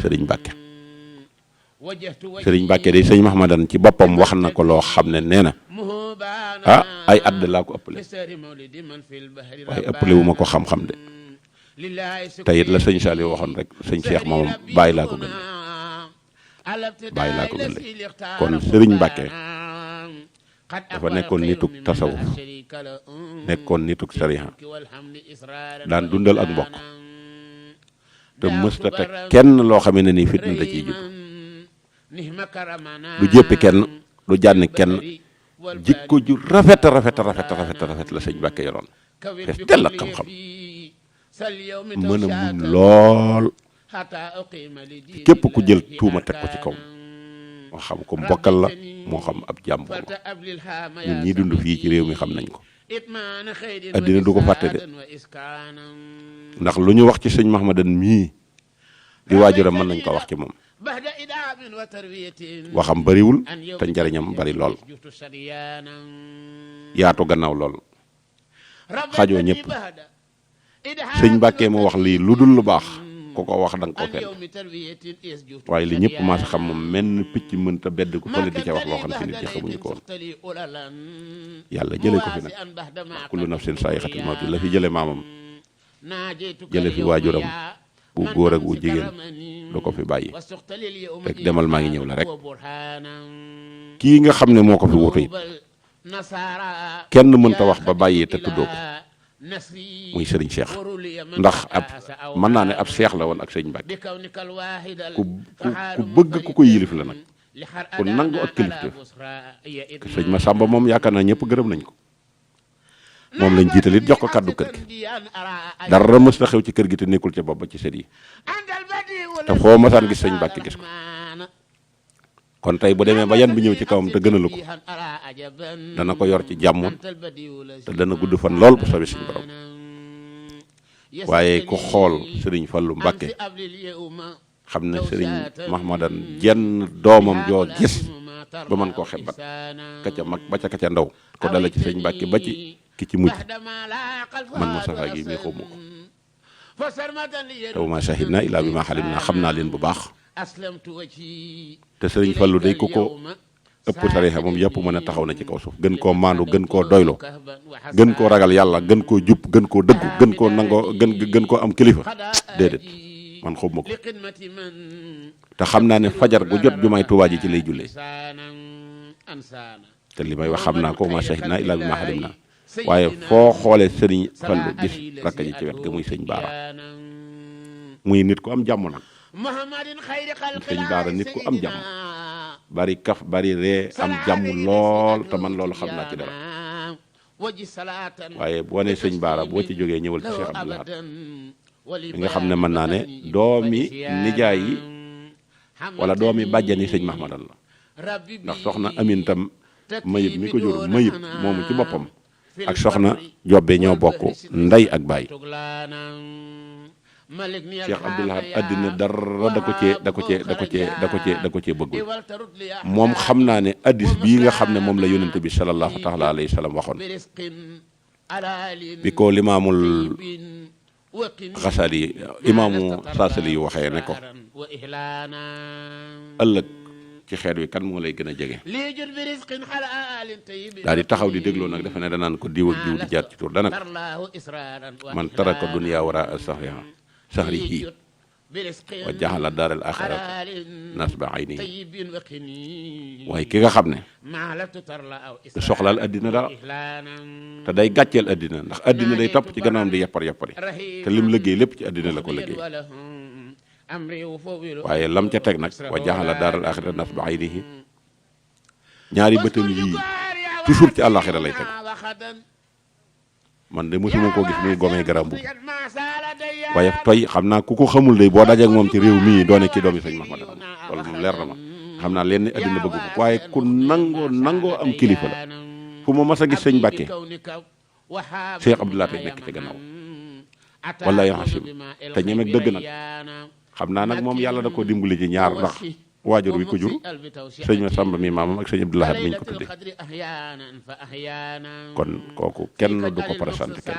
sëriñ Mbàkke sëriñ Mbàkke day sëñ Mahmadan ci boppam wax na ko loo xam ne nee na ay at de laa ko ëppale waaye ëppale wu ma ko xam-xam de te it la sëñ Saliou waxoon rek sëñ Cheikh moom bàyyi laa ko gën de kon sëriñ Mbàkke dafa nekkoon nituk tasawuf nekkoon nituk sariha daan dundal ak mbokk te mësta teg kenn loo xamee ne nii fitna da ciy jub du jéppi kenn du jànni kenn jikko ju rafet la sëñ Mbàkke yoroon fees tell ak xam-xam mën a muñ lool képp ku jël tuuma teg ko ci kaw moo xam ko mbokkal la moo xam ab jàmbur la ñun ñii dund fii ci réew mi xam nañ ko addina du ko fàtte de ndax lu ñu wax ci sëñ Mahmadan mii di waajuram mën nañ ko wax ci moom waxam bariwul te njariñam bari lool yaatu gannaaw lool xajoo ñëpp sëñ Mbàkke moo wax lii lu dul lu baax ku ko wax da nga koo fenn waaye li ñëpp maa sa xam moom menn picc mënta bedd ko fële di ca wax loo xam si nit ñi xamuñu ko woon yàlla jële ko fi nag ndax kullu nafsin saa'iqatul mawti la fi jële maamam jële fi waajuram bu góor ak bu jigéen du ko fi bàyyi rek demal maa ngi ñëw la rek kii nga xam ne moo ko fi wutu it kenn mënta wax ba bàyyi te tuddoo ko muy sëriñ Cheikh ndax mën naa ne ab seex la woon ak sëñ Mbàkke ku bëgg ku koy yilif la nag ku nangu ak kilifteef sëñ Massamba moom yaakaar naa ñëpp gërëm nañ ko moom lañ jiital it jox ko kàddu kër gi dara mës na xew ci kër gi te nekkul ca bopp ba ci sët yi te foo masaan gis sëñ Mbàkke gis ko kon tey bu demee ba yan bi ñëw ci kawam te gënalu ko dana ko yor ci jàmm te dana gudd fan lool bu soobee suñu borom waaye ku xool sëriñ Fallu Mbàkke xam ne sëriñ Mahmadan jenn doomam joo gis ba mën koo xebat ka ca mag ba ca ka ca ndaw ko dala ci sëñ Mbàkke ba ci ki ci mujj man Moustapha gi mii xawma ko taw ma shahidna illaa bi ma xalim naa xam naa leen bu baax te sëriñ Fallu day ku ko ëpp tariixa moom yëpp mën a taxaw na ci kaw suuf gën koo maandu gën koo doylo gën koo ragal yàlla gën koo jub gën koo dëggu gën koo nangoo gën koo am kilifa déedéet man xawma ko te xam naa ne fajar gu jot jumaay Tuubaa ji ci lay jullee te li may wax xam naa ko ma shahidna illaa bi ma xalim naa waaye foo xoolee sëriñ Fallu gis rakk ji ci wet ga muy sëñ Baara muy nit ku am jàmm nag sëñ Baara nit ku am jàmm bari kaf bari ree am jàmm lool te man loolu xam naa ci dara waaye boo ne sëñ Baara boo ci jógee ñëwal ci Cheikh Abdou Lahad li nga xam ne mën naa ne doomi nijaay yi wala doomi bàjjani sëñ Mahmadan la ndax soxna Amin tam Mayib mi ko jur Mayib moomu ci boppam ak soxna Jobbe ñoo bokk ndey ak baay Cheikh Abdou Lahad àddina dara da ko cee bëggul moom xam naa ne addis bii nga xam ne moom la yonent bi sallallahu taala alayhi wa sallam waxoon bi ko limaamul xasali imaamu saasali yu waxee ne ko ëllëg ci xeet wi kan moo lay gën a jege daal di taxaw di dégloo nag dafa ne danaan ko diw ak diw di jaar ci tur dana man taraka dunya wara sahrihi wa jaxala daaral axirata nasba ayni waaye ki nga xam ne du soxlaal addina dara te day gàcceel addina ndax addina day topp ci gannaawam di yappari te lim liggéey lépp ci addina la ko liggéey waaye lam ca teg nag wa jaxala daaral axirata nasba aynihi ñaari bëtam yii toujours ci àllaaxira lay teg man de mosuma koo gis muy gomee garam bu waaye toy xam naa ku ko xamul de boo dajeek moom ci réew mii doone kii doomi sëñ Mahmadan loolu moom leer na ma xam naa leen ni addina bëgg ko waaye ku nangoo am kilifa la fu ma mas a gis sëñ Mbàkke Cheikh Abdou Lahad nekk ci gannaaw wallahi hasim te ñemeeg dëgg nag xam naa nag moom yàlla da ko dimbali ci ñaar ndax waajur wi ko jur sëñ ma Samba mi maamam ak sëñ Abdou Lahad miñ ko tudde kon kooku kenn du ko présenté kenn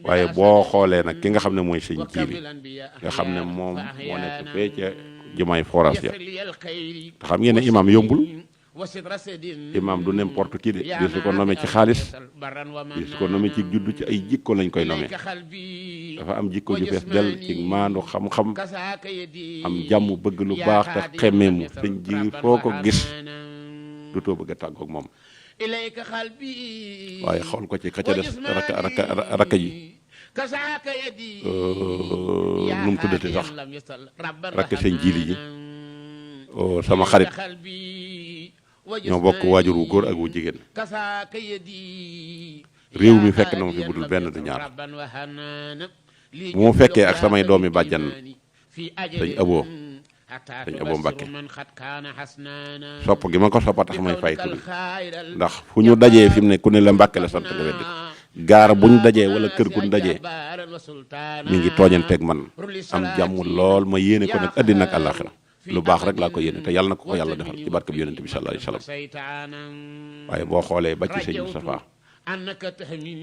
waaye boo xoolee nag ki nga xam ne mooy sëñ Jiili nga xam ne moom moo nekk fee ca jumaay forage ya te xam ngeen ne imaam yombul imaam du n'importe qui de di su ko nommé ci xaalis di su ko nommé ci juddu ci ay jikko lañ koy nommé dafa am jikko ju fees del ci maandu xam-xam am jàmm bëgg lu baax te xemmeemu sëñ Jiili foo ko gis du too bëgg a tàggoog moom waaye xool ko ci ka ca des rakka ji nu mu tuddati sax rakk sëñ Jiili ji sama xarit ñoo bokk waajur wu góor ak wu jigéen réew mi fekk na ma fi budul benn du ñaar bu mu fekkee ak samay doomi bàjjan sëñ Abo Mbàkke sopp gi ma ko soppa tax may fay tudd ndax fu ñu dajee fi mu ne ku ne la Mbàkke la sant nga weddi ko gaar buñ dajee wala kër guñ dajee mi ngi tooñanteeg man am jàmm lool ma yéene ko nag àddina ak àllaaxira lu baax rek laa ko yéene te yàlla na ko yàlla defal ci barke bi yonent bi sallallahu alayhi wasallam waaye boo xoolee ba ci sëñ Moustapha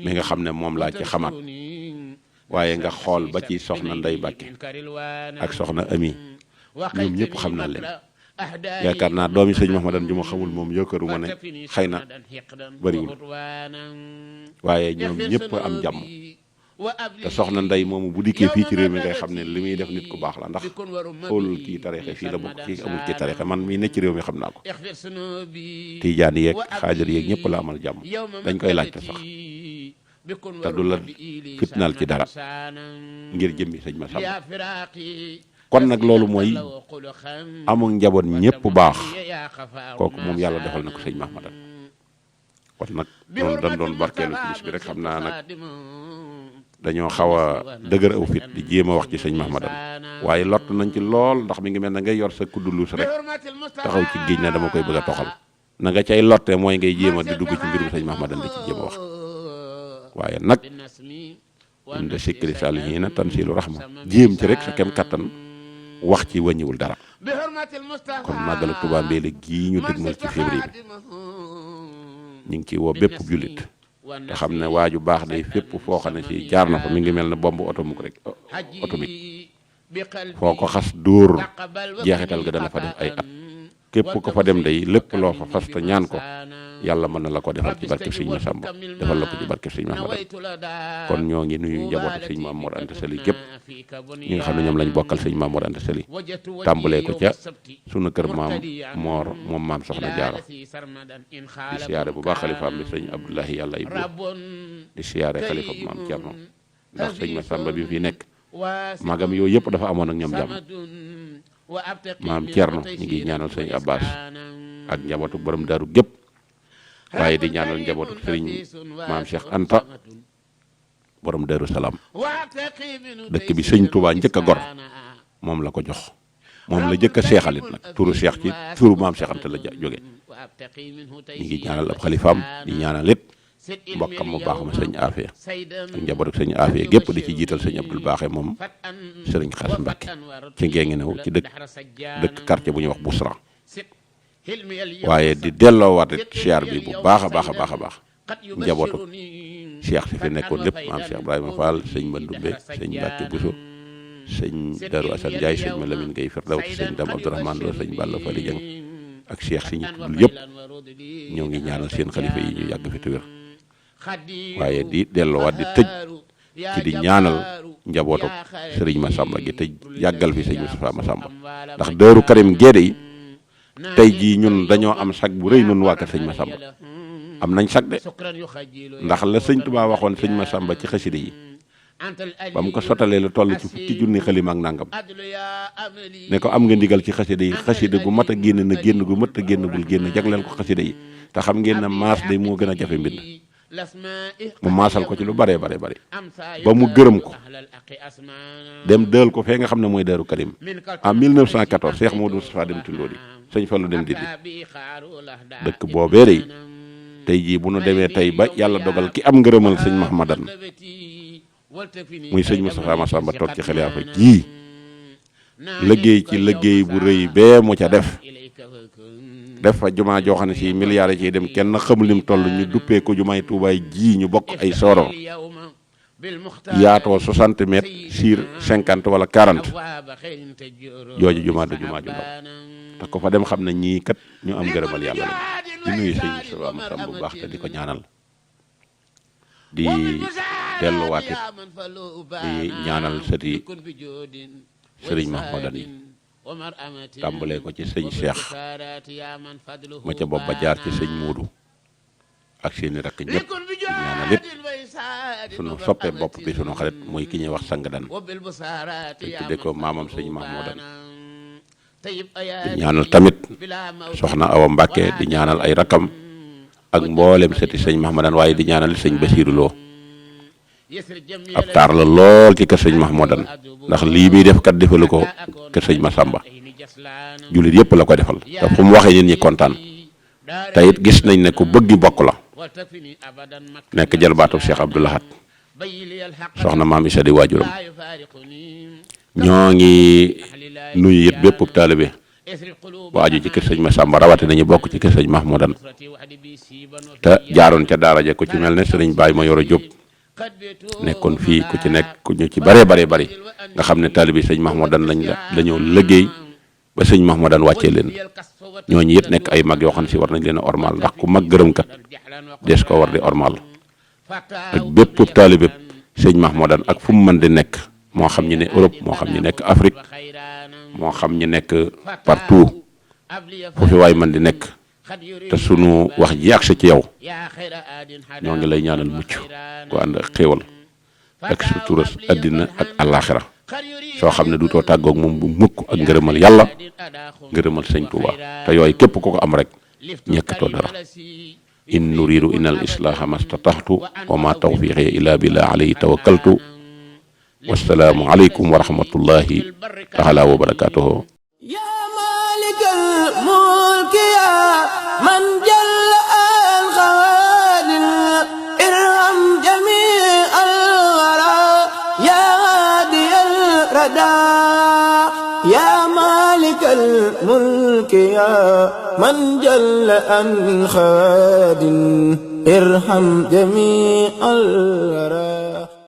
mi nga xam ne moom laa ci xamaat waaye nga xool ba ci soxna Ndey Mbàkke ak soxna Ami ñoom ñëpp xam naa leen yaakaar naa doomi sëñ Mahmadan ju ma xamul moom yëkkaru ma ne xëy na bëriwul waaye ñoom ñëpp am jàmm te soxna Ndey moomu bu dikkee fii ci réew mi ngay xam ne li muy def nit ku baax la ndax xoolul kii tarixe fii la bokk kii amul kii tarixe man mii nekk ci réew mi xam naa ko tiijaan yeeg xaajar yeeg ñëpp la amal jàmm dañ koy laajte sax te du la fitnaal ci dara ngir jëmmi sëñ ma sàmm kon nag loolu mooy amul njaboot ñëpp baax kooku moom yàlla defal na ko sëñ Mahmadan kon nag noonu dañ doon barkeelu ci bis bi rek xam naa nag dañoo xaw a dëgër aw fit di jéem a wax ci sëñ Mahmadan waaye lott nañ ci lool ndax mi ngi mel na ngay yor sa kuddu luus rek taxaw ci géej na dama koy bëgg a toxal na nga cay lotte mooy ngay jéem a di dugg ci mbirum sëñ Mahmadan di ci jéem a wax waaye nag inda sikri saalihiina tanzilu rahma jéem ci rek sa kem kattan wax ci wàññiwul dara kon màggalu Tuubaa Mbéele gii ñu dëgmal ci février bi ñu ngi ciy woo bépp jullit te xam ne waaju baax day fépp foo xam ne si jaar na fa mi ngi mel ne bombe atomique foo ko xas dóor jeexital ga dana fa def ay at képp ko fa dem day lépp loo fa fas te ñaan ko yàlla mën na la ko defal ci barkeb sëñ Massamba defal la ko ci barkeb sëñ Mahmadan kon ñoo ngi nuyu njabootu sëñ Maam Mor Anta Sali gépp ñi nga xam ne ñoom lañ bokkal sëñ Maam Mor Anta Sali tàmbalee ko ca sunu kër maam Mor moom maam Soxna Jaara di siyaare bu baax xalifaam bi sëñ Abdoulahi yàlla ay di siyaare xalifa bu maam Cerno ndax sëñ Massamba bi fi nekk magam yooyu yëpp dafa amoon ak ñoom jàmm maam Thierno ñu ngi ñaanal sëñ Abbas ak njabootu borom daaru gépp waaye di ñaanal njabootu sëriñ maam Cheikh Anta borom Daaru Salaam dëkk bi sëñ Touba njëkk a gor moom la ko jox moom la njëkk a seexalit nag turu Cheikh ci turu maam Cheikh Anta la jóge ñu ngi ñaanal ab xalifaam di ñaanal it mbokkam mu baax ma sëñ Afia ak njabootu sëñ Afia gépp di ci jiital sëñ Abdul Baaxe moom sëriñ Xas Mbàkke ci ngeengi new ci dëkk quartier bu ñuy wax Bousra waaye di delloowaat it siyaar bi bu baax a baax a baax a baax njabootu Cheikh si fi nekkoon lépp maam Cheikh Ibrahima Fall sëñ Mandumbe sëñ Mbàkke Buso sëñ Darou Assane Ndiaye sëñ ma Lamine Gueye Firdaws sëñ Dame Abdourahmane Lo sëñ Balla Fally Dieng ak Cheikh si ñu tuddul yëpp ñoo ngi ñaanal seen xalifa yi ñu yàgg fi te wér waaye di delloowaat di tëj ci di ñaanal njabootu sëriñ Massamba gi te yàggal fi sëñ Moustapha Massamba ndax Daaru Karim Gédé yi tey jii ñun dañoo am sag bu rëy nun waa kër sëñ Massamba am nañ sag de ndax la sëñ Tuubaa waxoon sëñ Massamba ci xasida yi ba mu ko sotalee la toll ci fukki junni xalima ak nangam ne ko am nga ndigal ci xasida yi xasida gu mat a génn na génn gu mat a génn bul génn jagleel ko xasida yi te xam ngeen ne maas de moo gën a jafe mbind mu maasal ko ci lu bare bare ba mu gërëm ko dem dël ko fee nga xam ne mooy Daaru Karim en 1914 Cheikh Modou Moustapha dem Tindóodi sëñ Fallu dem Didi dëkk boobee day tey jii bu nu demee tey ba yàlla dogal ki am ngërëmal sëñ Mahmadan muy sëñ Moustapha Massamba toog ci xilaafa jii liggéey ci liggéey bu rëy bee mu ca def fa jumaa joo xam ne si milliards yi ciy dem kenn xamul lim toll ñu duppee ko jumaay Tuubaay ji ñu bokk ay sooro yaatoo 60 mètres sur 50 wala 40 jooju jumaa du jumaa ju ndaw te ko fa dem xam ne ñii kat ñu am ngërëmal yàlla la di nuyu sëñ Moustapha Massamba bu baax te di ko ñaanal di delluwaat it di ñaanal sëti sëriñ Mahmadan yi tàmbalee ko ci sëñ Cheikh ma ca bopp ba jaar ci sëñ Moodu ak seeni rakk ñëpp di ñaanal it sunu soppee bopp bi sunu xarit muy ki ñuy wax sang dan te tudde ko maamam sëñ Mahmadan di ñaanal tamit soxna Awa Mbàkke di ñaanal ay rakkam ak mboolem sëti sëñ Mahmadan waaye di ñaanal sëñ Basiiru Lo ab taar la lool ci kër sëñ Mahmadan ndax lii muy def kat defalu ko kër sëñ Massamba jullit yëpp la ko defal te fu mu waxee nit ñi kontaan te it gis nañ ne ku bëgg bokk la nekk jalbaatu Cheikh Abdou Lahad soxna maam Isa di waajuram ñoo ngi nuyu it bépp taalibe bu aju ci kër sëñ Massamba rawati nañu bokk ci kër sëñ Mahmadan te jaaroon ca daara ja ku ci mel ne sëriñ Baay ma yoro Jóob nekkoon fii ku ci nekk ku ñu ci bari nga xam ne taalibe sëñ Mahmadan lañoo liggéey ba sëñ Mahmadan wàccee leen ñooñu it nekk ay mag yoo xam ne si war nañ leen a ormal ndax ku mag gërëm kat des ko war di ormal ak bépp taalibe sëñ Mahmadan ak fu mu mën di nekk moo xam ñi ne Europe moo xam ñi nekk Afrique moo xam ñi nekk partout fu fi waay mën di nekk te sunu wax ji yàgg ci yow ñoo ngi lay ñaanal mucc ku ànd ak xéewal ak sutura àddina ak àllaaxira soo xam ne du too tàggoog moom bu mukk ak ngërëmal yàlla ngërëmal sëñ Tuuba te yooyu képp ku ko am rek ñekkatoo dara in nuridu ina al islaha mastataxtu wa ma tawfiqi illa billah alayhi tawakkaltu wassalaamu aleykum wa rahmatullahi taala wa barakatuhu من جل الخوادم ارحم جميع الورى يا هادي الردى يا مالك الملك يا من جل الخوادم ارحم جميع الورى